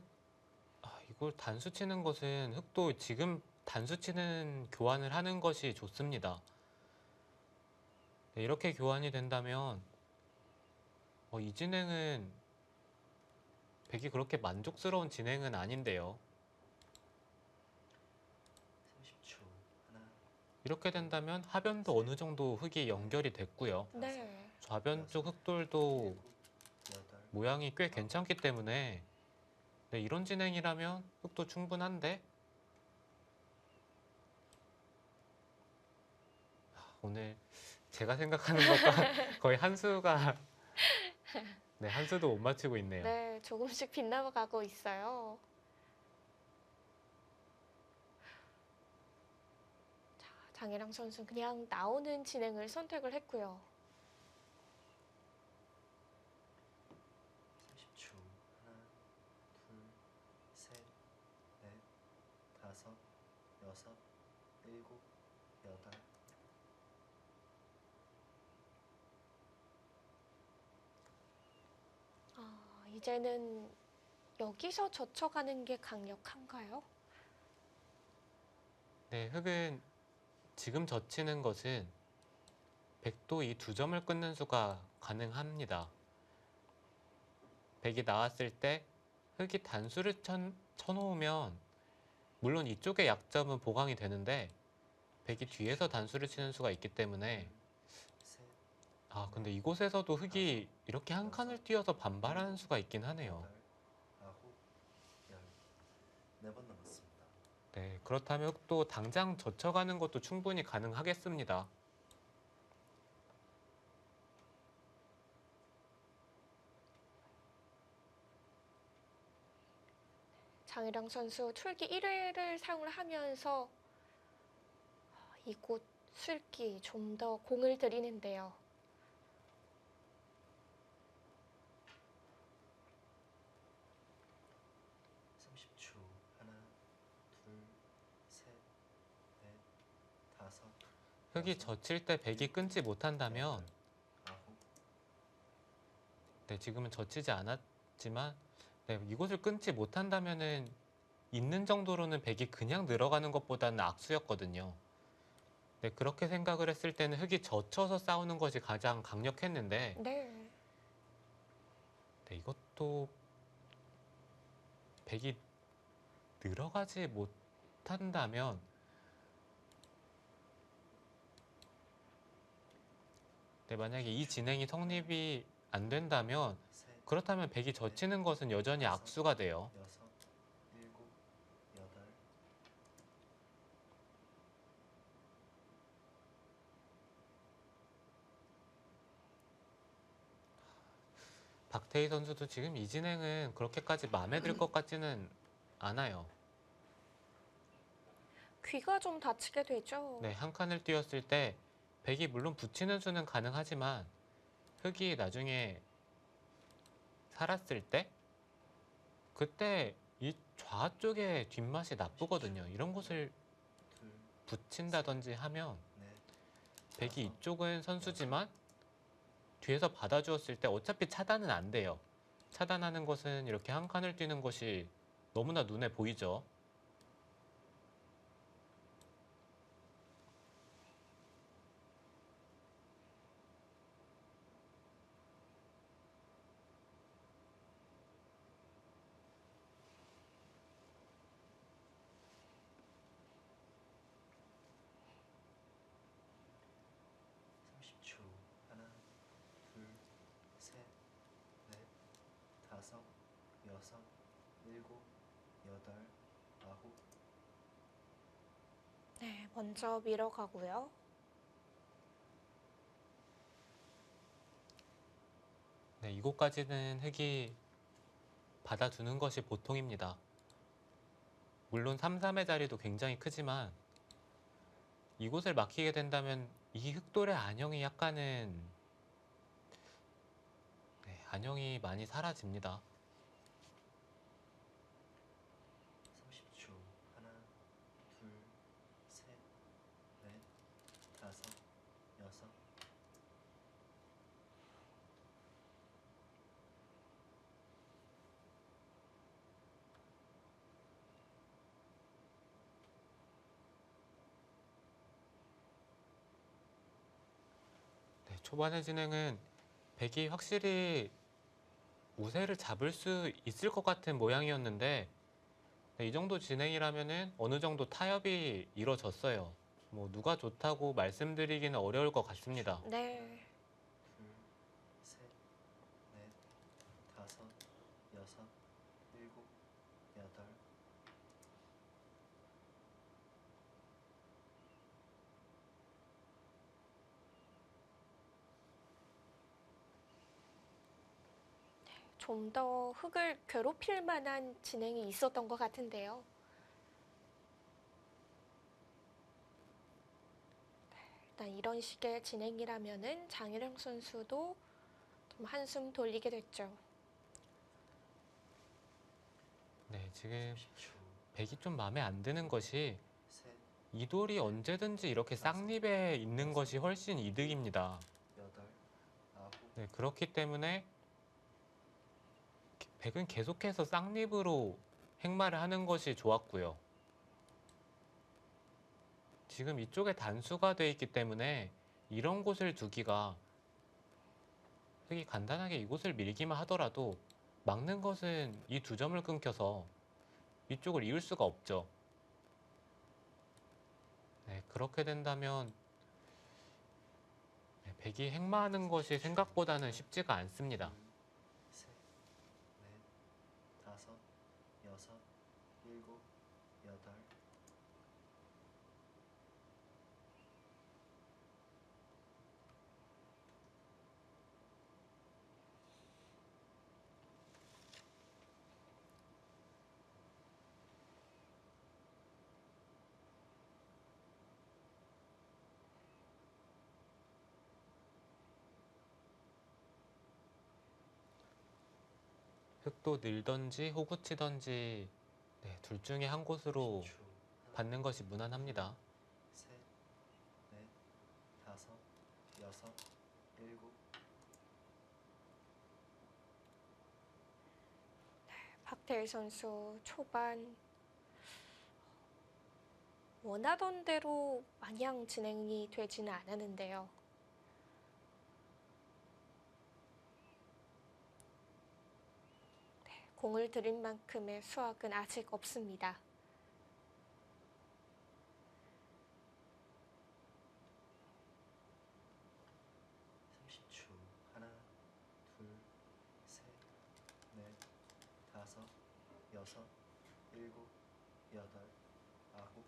이걸 단수 치는 것은 흑도 지금 단수 치는 교환을 하는 것이 좋습니다. 네, 이렇게 교환이 된다면 이 진행은 백이 그렇게 만족스러운 진행은 아닌데요. 30초, 하나, 이렇게 된다면 하변도 어느 정도 흑이 연결이 됐고요. 네. 좌변 쪽 흑돌도 일곱, 여덟, 모양이 꽤 괜찮기 때문에 네, 이런 진행이라면 흑도 충분한데 오늘 제가 생각하는 것과 거의 한 수가 네, 한 수도 못 맞추고 있네요. 네, 조금씩 빗나가고 있어요. 자, 장혜랑 선수 그냥 나오는 진행을 선택을 했고요. 30초. 하나, 둘, 셋, 넷, 다섯, 여섯, 일곱, 여덟. 이제는 여기서 젖혀가는 게 강력한가요? 네, 흑은 지금 젖히는 것은 백도 이 두 점을 끊는 수가 가능합니다. 백이 나왔을 때 흑이 단수를 쳐놓으면 물론 이쪽의 약점은 보강이 되는데 백이 뒤에서 단수를 치는 수가 있기 때문에 셋, 근데 이곳에서도 흑이 이렇게 한 칸을 띄어서 반발하는 수가 있긴 하네요. 여덟, 아홉, 열. 4번 남았습니다. 네, 그렇다면 흑도 당장 젖혀가는 것도 충분히 가능하겠습니다. 장희랑 선수 출기 1회를 사용을 하면서 이곳 술기 좀 더 공을 들이는데요. 30초. 하나, 둘, 셋, 넷, 다섯. 흑이 여섯, 젖힐 때 백이 끊지 못한다면 여덟, 아홉. 네, 지금은 젖히지 않았지만 네, 이곳을 끊지 못한다면은 있는 정도로는 백이 그냥 늘어가는 것보다는 악수였거든요. 네, 그렇게 생각을 했을 때는 흑이 젖혀서 싸우는 것이 가장 강력했는데 네. 네, 이것도 백이 늘어가지 못한다면 네, 만약에 이 진행이 성립이 안 된다면 셋, 그렇다면 백이 젖히는 것은 여전히 악수가 돼요. 여섯, 일곱, 여덟. 박태희 선수도 지금 이 진행은 그렇게까지 마음에 들 것 같지는 않아요. 귀가 좀 다치게 되죠. 네, 한 칸을 띄웠을 때 백이 물론 붙이는 수는 가능하지만 흑이 나중에 살았을 때 그때 이 좌쪽의 뒷맛이 나쁘거든요. 이런 곳을 둘, 붙인다든지 하면 넷, 백이 다섯, 이쪽은 선수지만 뒤에서 받아주었을 때 어차피 차단은 안 돼요. 차단하는 것은 이렇게 한 칸을 뛰는 것이 너무나 눈에 보이죠. 초 하나, 둘, 셋, 넷, 다섯, 여섯, 일곱, 여덟, 아홉. 네, 먼저 밀어가고요. 네, 이곳까지는 흑이 받아주는 것이 보통입니다. 물론 3-3의 자리도 굉장히 크지만 이곳을 막히게 된다면 이 흑돌의 안형이 약간은 안형이 많이 사라집니다. 30초 하나, 둘, 셋, 넷, 다섯, 여섯. 네, 초반의 진행은 백이 확실히 우세를 잡을 수 있을 것 같은 모양이었는데 네, 이 정도 진행이라면은 어느 정도 타협이 이루어졌어요. 뭐 누가 좋다고 말씀드리기는 어려울 것 같습니다. 네. 둘, 셋, 넷, 다섯, 여섯, 일곱, 여덟. 좀 더 흙을 괴롭힐 만한 진행이 있었던 것 같은데요. 일단 이런 식의 진행이라면은 장혜령 선수도 좀 한숨 돌리게 됐죠. 네, 지금 30초. 백이 좀 마음에 안 드는 것이 셋, 이 돌이 언제든지 이렇게 쌍립에 있는 것이 훨씬 이득입니다. 여덟, 아홉, 네, 그렇기 때문에 백은 계속해서 쌍립으로 행마를 하는 것이 좋았고요. 지금 이쪽에 단수가 돼 있기 때문에 이런 곳을 두기가 흑이 간단하게 이곳을 밀기만 하더라도 막는 것은 이 두 점을 끊겨서 이쪽을 이을 수가 없죠. 네, 그렇게 된다면 네, 백이 행마하는 것이 생각보다는 쉽지가 않습니다. 둘, 셋, 넷, 다섯, 여섯, 일곱, 여덟. 흑도 늘던지 호구치던지 네, 둘 중에 한 곳으로 10초. 하나, 받는 것이 무난합니다. 셋, 넷, 다섯, 여섯, 일곱. 박태일 선수 초반 원하던 대로 마냥 진행이 되지는 않았는데요. 네, 공을 들인 만큼의 수확은 아직 없습니다. 30초. 하나, 둘, 셋, 넷, 다섯, 여섯, 일곱, 여덟, 아홉.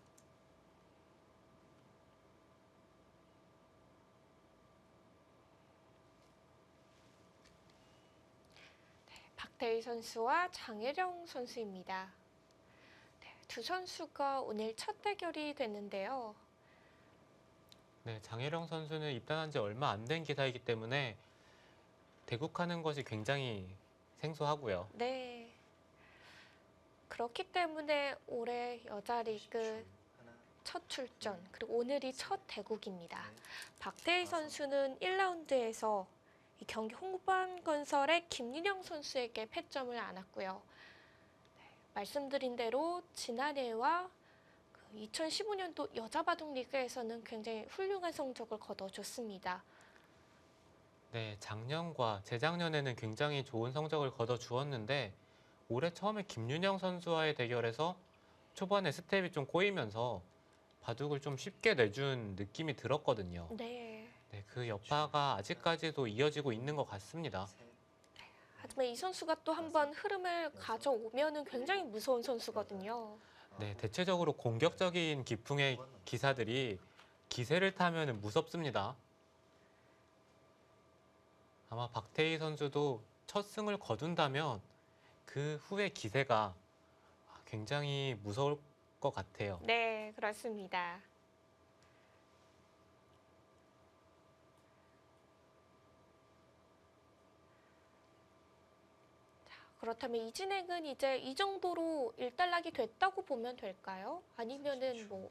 박태일 선수와 장혜령 선수입니다. 네, 두 선수가 오늘 첫 대결이 됐는데요. 네, 장혜령 선수는 입단한 지 얼마 안 된 기사이기 때문에 대국하는 것이 굉장히 생소하고요. 네. 그렇기 때문에 올해 여자 리그 30초. 하나, 첫 출전, 그리고 오늘이 첫 대국입니다. 넷, 박태일 선수는 1라운드에서 이 경기 홍반 건설의 김윤영 선수에게 패점을 안았고요. 네, 말씀드린 대로 지난해와 2015년도 여자 바둑 리그에서는 굉장히 훌륭한 성적을 거둬줬습니다. 네, 작년과 재작년에는 굉장히 좋은 성적을 거둬 주었는데 올해 처음에 김윤영 선수와의 대결에서 초반에 스텝이 좀 꼬이면서 바둑을 좀 쉽게 내준 느낌이 들었거든요. 네. 네, 그 여파가 아직까지도 이어지고 있는 것 같습니다. 셋, 하지만 이 선수가 또 한 번 흐름을 가져오면은 굉장히 무서운 선수거든요. 네, 아홉. 대체적으로 공격적인 기풍의 기사들이 기세를 타면 무섭습니다. 아마 박태희 선수도 첫 승을 거둔다면 그 후의 기세가 굉장히 무서울 것 같아요. 네, 그렇습니다. 그렇다면 이 진행은 이제 이 정도로 일단락이 됐다고 보면 될까요? 아니면은 뭐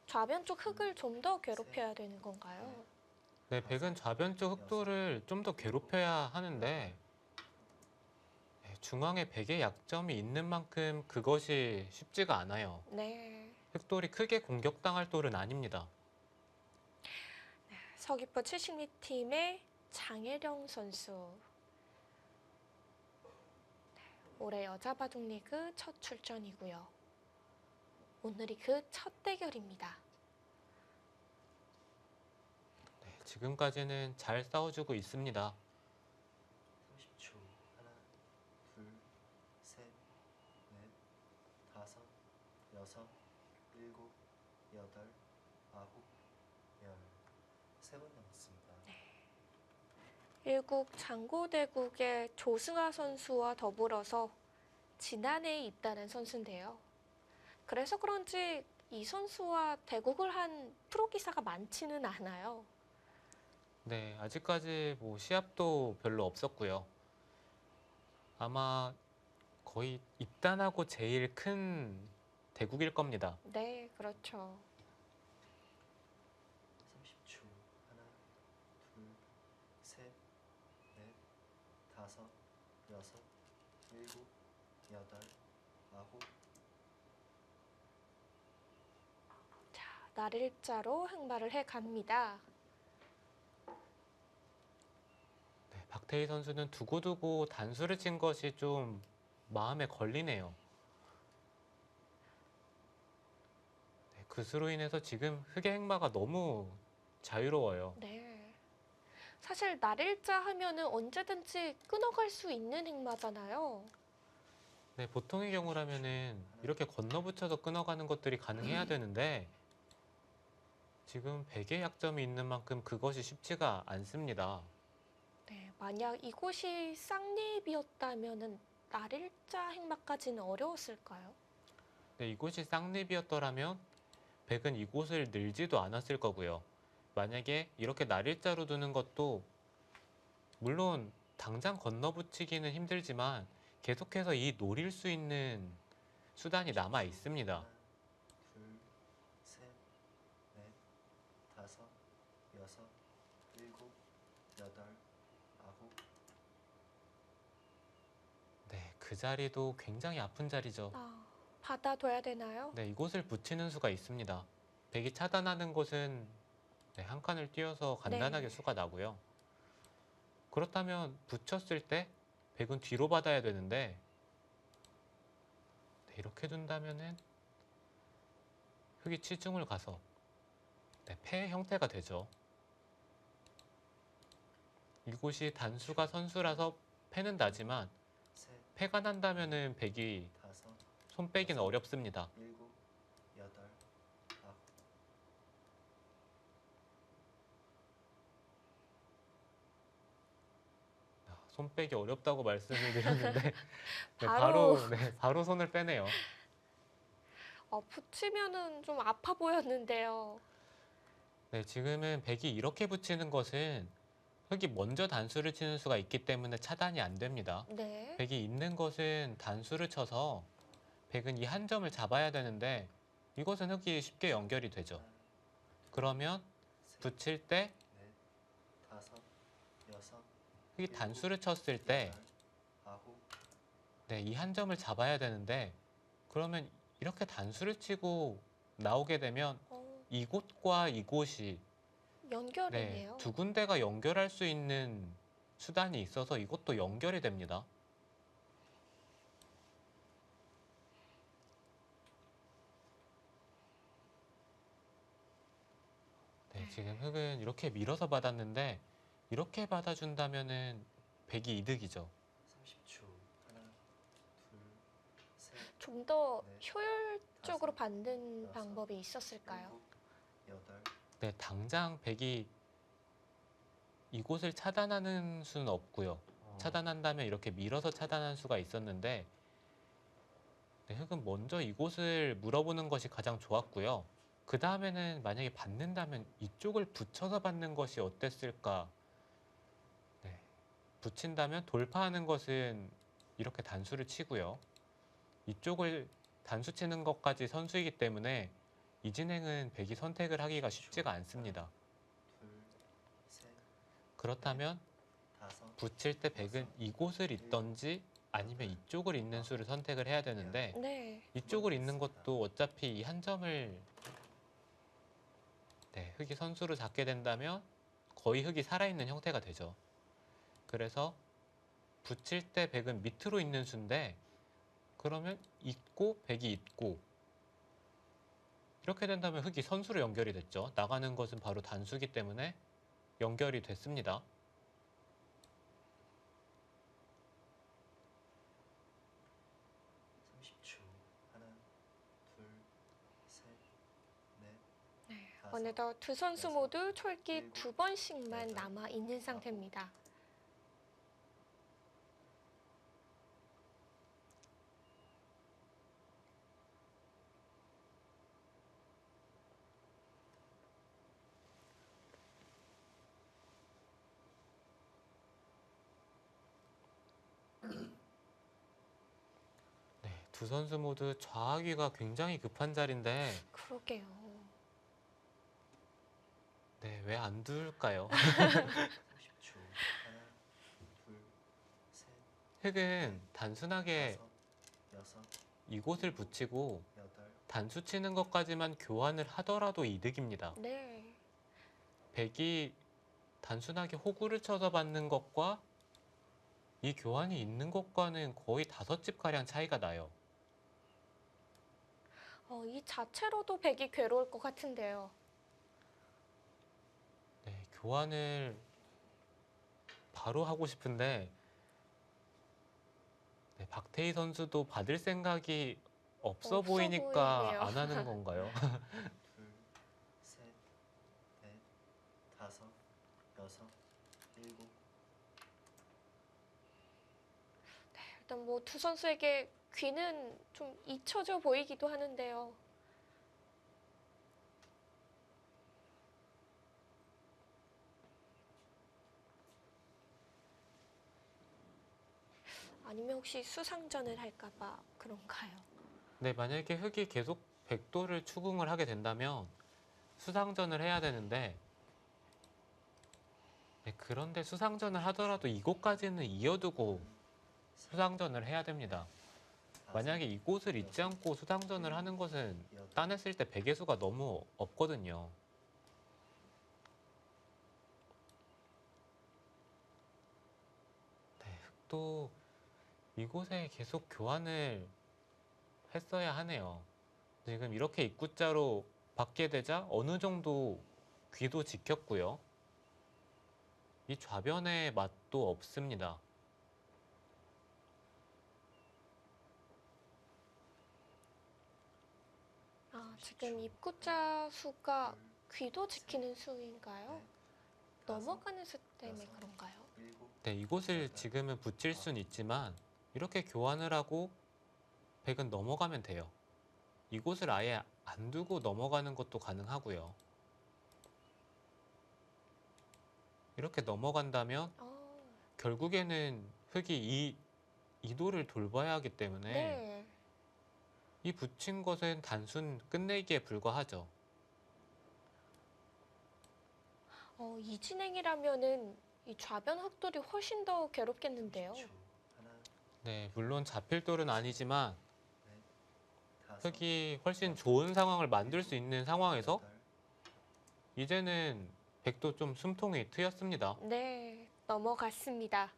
좌변 쪽 흙을 좀 더 괴롭혀야 되는 건가요? 네, 백은 좌변 쪽 흑도를 좀 더 괴롭혀야 하는데 네, 중앙에 백의 약점이 있는 만큼 그것이 쉽지가 않아요. 네. 흑돌이 크게 공격당할 돌은 아닙니다. 서귀포 70리 팀의 장혜령 선수. 네, 올해 여자 바둑 리그 첫 출전이고요. 오늘이 그 첫 대결입니다. 네, 지금까지는 잘 싸워주고 있습니다. 30초. 하나, 둘, 셋, 넷, 다섯, 여섯, 일곱, 여덟, 아홉, 열. 3번 남았습니다. 일국 장고대국의 조승아 선수와 더불어서 지난해에 입단한 선수인데요. 그래서 그런지 이 선수와 대국을 한 프로기사가 많지는 않아요. 네, 아직까지 뭐 시합도 별로 없었고요. 아마 거의 입단하고 제일 큰 대국일 겁니다. 네, 그렇죠. 30초. 하나, 둘, 셋, 넷, 다섯, 여섯, 일곱, 여덟, 아홉. 자, 날일자로 흑마를 해갑니다. 네, 박태희 선수는 두고두고 단수를 친 것이 좀 마음에 걸리네요. 네, 그 수로 인해서 지금 흑의 행마가 너무 자유로워요. 네. 사실 날일자 하면은 언제든지 끊어갈 수 있는 흑마잖아요. 네, 보통의 경우라면은 이렇게 건너붙여서 끊어가는 것들이 가능해야 되는데 지금 백의 약점이 있는 만큼 그것이 쉽지가 않습니다. 네, 만약 이곳이 쌍립이었다면은 날일자 흑마까지는 어려웠을까요? 네, 이곳이 쌍립이었더라면 백은 이곳을 늘지도 않았을 거고요. 만약에 이렇게 날일자로 두는 것도 물론 당장 건너붙이기는 힘들지만 계속해서 이 노릴 수 있는 수단이 남아 있습니다. 하나, 둘, 셋, 넷, 다섯, 여섯, 일곱, 여덟, 아홉. 네, 그 자리도 굉장히 아픈 자리죠. 아, 받아둬야 되나요? 네, 이곳을 붙이는 수가 있습니다. 백이 차단하는 곳은 네, 한 칸을 띄어서 간단하게 네. 수가 나고요. 그렇다면 붙였을 때 백은 뒤로 받아야 되는데 네, 이렇게 둔다면은 흑이 치중을 가서 네, 패의 형태가 되죠. 이곳이 단수가 선수라서 패는 나지만 셋, 패가 난다면은 백이 다섯, 손 빼기는 어렵습니다. 일곱, 여덟, 아홉. 손 빼기 어렵다고 말씀을 드렸는데 네, 바로. 바로 손을 빼네요. 붙이면은 좀 아파 보였는데요. 네, 지금은 백이 이렇게 붙이는 것은 흑이 먼저 단수를 치는 수가 있기 때문에 차단이 안 됩니다. 네. 백이 있는 것은 단수를 쳐서 백은 이 한 점을 잡아야 되는데 이것은 흑이 쉽게 연결이 되죠. 그러면 셋, 붙일 때 넷, 다섯, 여섯, 흑이 단수를 쳤을 때 여덟, 아홉. 네, 이 한 점을 잡아야 되는데 그러면 이렇게 단수를 치고 나오게 되면 이곳과 이곳이 네, 연결이네요. 두 군데가 연결할 수 있는 수단이 있어서 이것도 연결이 됩니다. 네, 지금 흑은 이렇게 밀어서 받았는데 이렇게 받아준다면은 백이 이득이죠. 30초. 하나, 둘, 셋, 좀 더 네. 효율적으로 다섯, 받는 여섯, 방법이 있었을까요? 일곱, 여덟. 네, 당장 백이 이곳을 차단하는 수는 없고요. 차단한다면 이렇게 밀어서 차단할 수가 있었는데 네, 흑은 먼저 이곳을 물어보는 것이 가장 좋았고요. 그 다음에는 만약에 받는다면 이쪽을 붙여서 받는 것이 어땠을까? 네, 붙인다면 돌파하는 것은 이렇게 단수를 치고요. 이쪽을 단수 치는 것까지 선수이기 때문에 이 진행은 백이 선택을 하기가 쉽지가 않습니다. 둘, 셋, 그렇다면 다섯. 붙일 때 백은 이곳을 잇던지 아니면 이쪽을 잇는 수를 선택을 해야 되는데 네. 이쪽을 잇는 것도 어차피 이 한 점을 네, 흑이 선수로 잡게 된다면 거의 흑이 살아있는 형태가 되죠. 그래서 붙일 때 백은 밑으로 잇는 수인데 그러면 잇고 백이 잇고 이렇게 된다면 흑이 선수로 연결이 됐죠. 나가는 것은 바로 단수기 때문에 연결이 됐습니다. 하나, 둘, 셋, 넷, 다섯, 어느덧 두 선수 여섯, 모두 촐기 일곱, 두 번씩만 여덟, 남아 있는 아홉. 상태입니다. 두 선수 모두 좌하기가 굉장히 급한 자리인데 그러게요. 네, 왜 안 둘까요? 30초. 하나, 둘, 셋, 흙은 단순하게 다섯, 여섯, 이곳을 붙이고 여덟, 단수 치는 것까지만 교환을 하더라도 이득입니다. 네. 백이 단순하게 호구를 쳐서 받는 것과 이 교환이 있는 것과는 거의 5집 가량 차이가 나요. 이 자체로도 백이 괴로울 것 같은데요. 네, 교환을 바로 하고 싶은데 네, 박태희 선수도 받을 생각이 없어 없어 보이니까 보이네요. 안 하는 건가요? 둘, 셋, 넷, 다섯, 여섯, 일곱. 일단 뭐 두 선수에게 귀는 좀 잊혀져 보이기도 하는데요. 아니면 혹시 수상전을 할까봐 그런가요? 네, 만약에 흙이 계속 백도를 추궁을 하게 된다면 수상전을 해야 되는데 네, 그런데 수상전을 하더라도 이곳까지는 이어두고 수상전을 해야 됩니다. 만약에 이곳을 잊지 않고 수상전을 하는 것은 따냈을 때 백의 수가 너무 없거든요. 네, 흙도 이곳에 계속 교환을 했어야 하네요. 지금 이렇게 입구자로 받게 되자 어느 정도 귀도 지켰고요. 이 좌변에 맛도 없습니다. 지금 입구자 수가 귀도 지키는 수인가요? 넘어가는 수 때문에 그런가요? 일곱, 네, 이곳을 지금은 붙일 순 있지만 이렇게 교환을 하고 백은 넘어가면 돼요. 이곳을 아예 안 두고 넘어가는 것도 가능하고요. 이렇게 넘어간다면 결국에는 흙이 이 도를 돌봐야 하기 때문에 네. 이 붙인 것은 단순 끝내기에 불과하죠. 이 진행이라면은 이 좌변 흑돌이 훨씬 더 괴롭겠는데요. 30초. 하나, 네, 물론 잡힐 돌은 아니지만 다섯, 흙이 훨씬 좋은 상황을 만들 수 있는 상황에서 여덟, 이제는 백도 좀 숨통이 트였습니다. 네, 넘어갔습니다.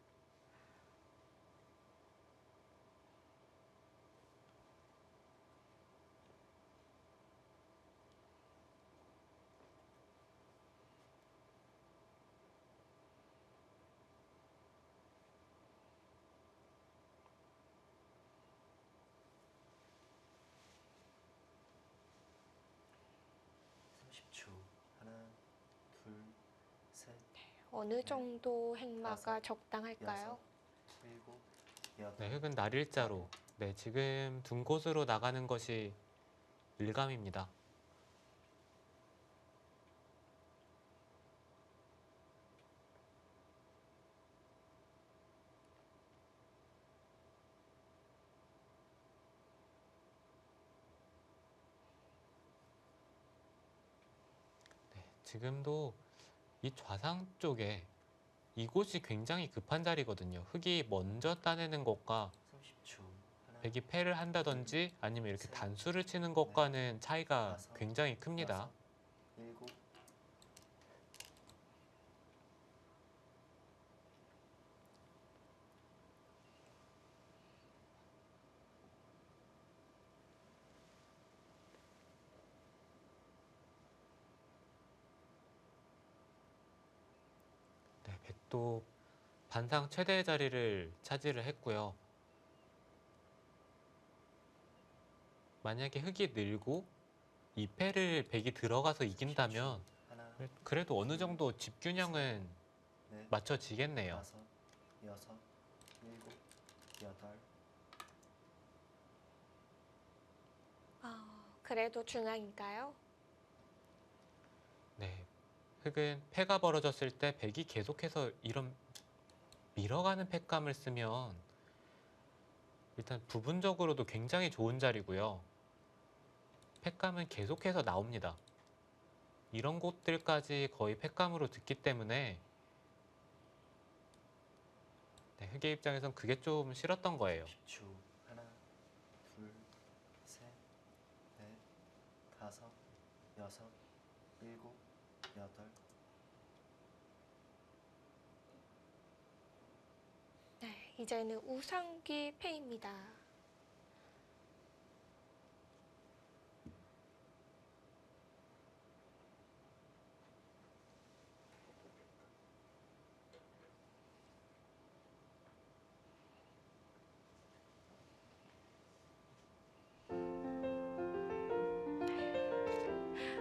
하나, 둘, 셋, 어느 정도 행마가 다섯, 적당할까요? 여섯, 일곱, 여덟. 네, 흙은 날일자로 네, 지금 둔 곳으로 나가는 것이 일감입니다. 네, 지금도 이 좌상 쪽에 이곳이 굉장히 급한 자리거든요. 흙이 먼저 따내는 것과 30초. 하나, 백이 패를 한다든지 아니면 이렇게 단수를 치는 것과는 차이가 굉장히 큽니다. 여섯, 일곱. 네, 백도 반상 최대의 자리를 차지를 했고요. 만약에 흙이 늘고 2패를 백이 들어가서 이긴다면 하나, 그래도 어느 정도 집균형은 넷, 맞춰지겠네요. 다섯, 여섯, 일곱, 여덟. 그래도 중앙인가요? 네, 흙은 패가 벌어졌을 때 백이 계속해서 이런 밀어가는 패감을 쓰면 일단 부분적으로도 굉장히 좋은 자리고요. 팩감은 계속해서 나옵니다. 이런 곳들까지 거의 팩감으로 듣기 때문에 네, 흑의 입장에선 그게 좀 싫었던 거예요. 10초. 하나, 둘, 셋, 넷, 다섯, 여섯, 일곱, 여덟. 네, 이제는 우상귀 패입니다.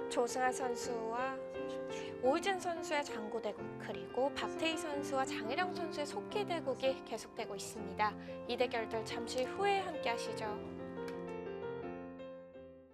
조승아 선수와 오희진 선수의 장구 대국, 그리고 박태희 선수와 장혜령 선수의 속기 대국이 계속되고 있습니다. 이 대결들 잠시 후에 함께 하시죠.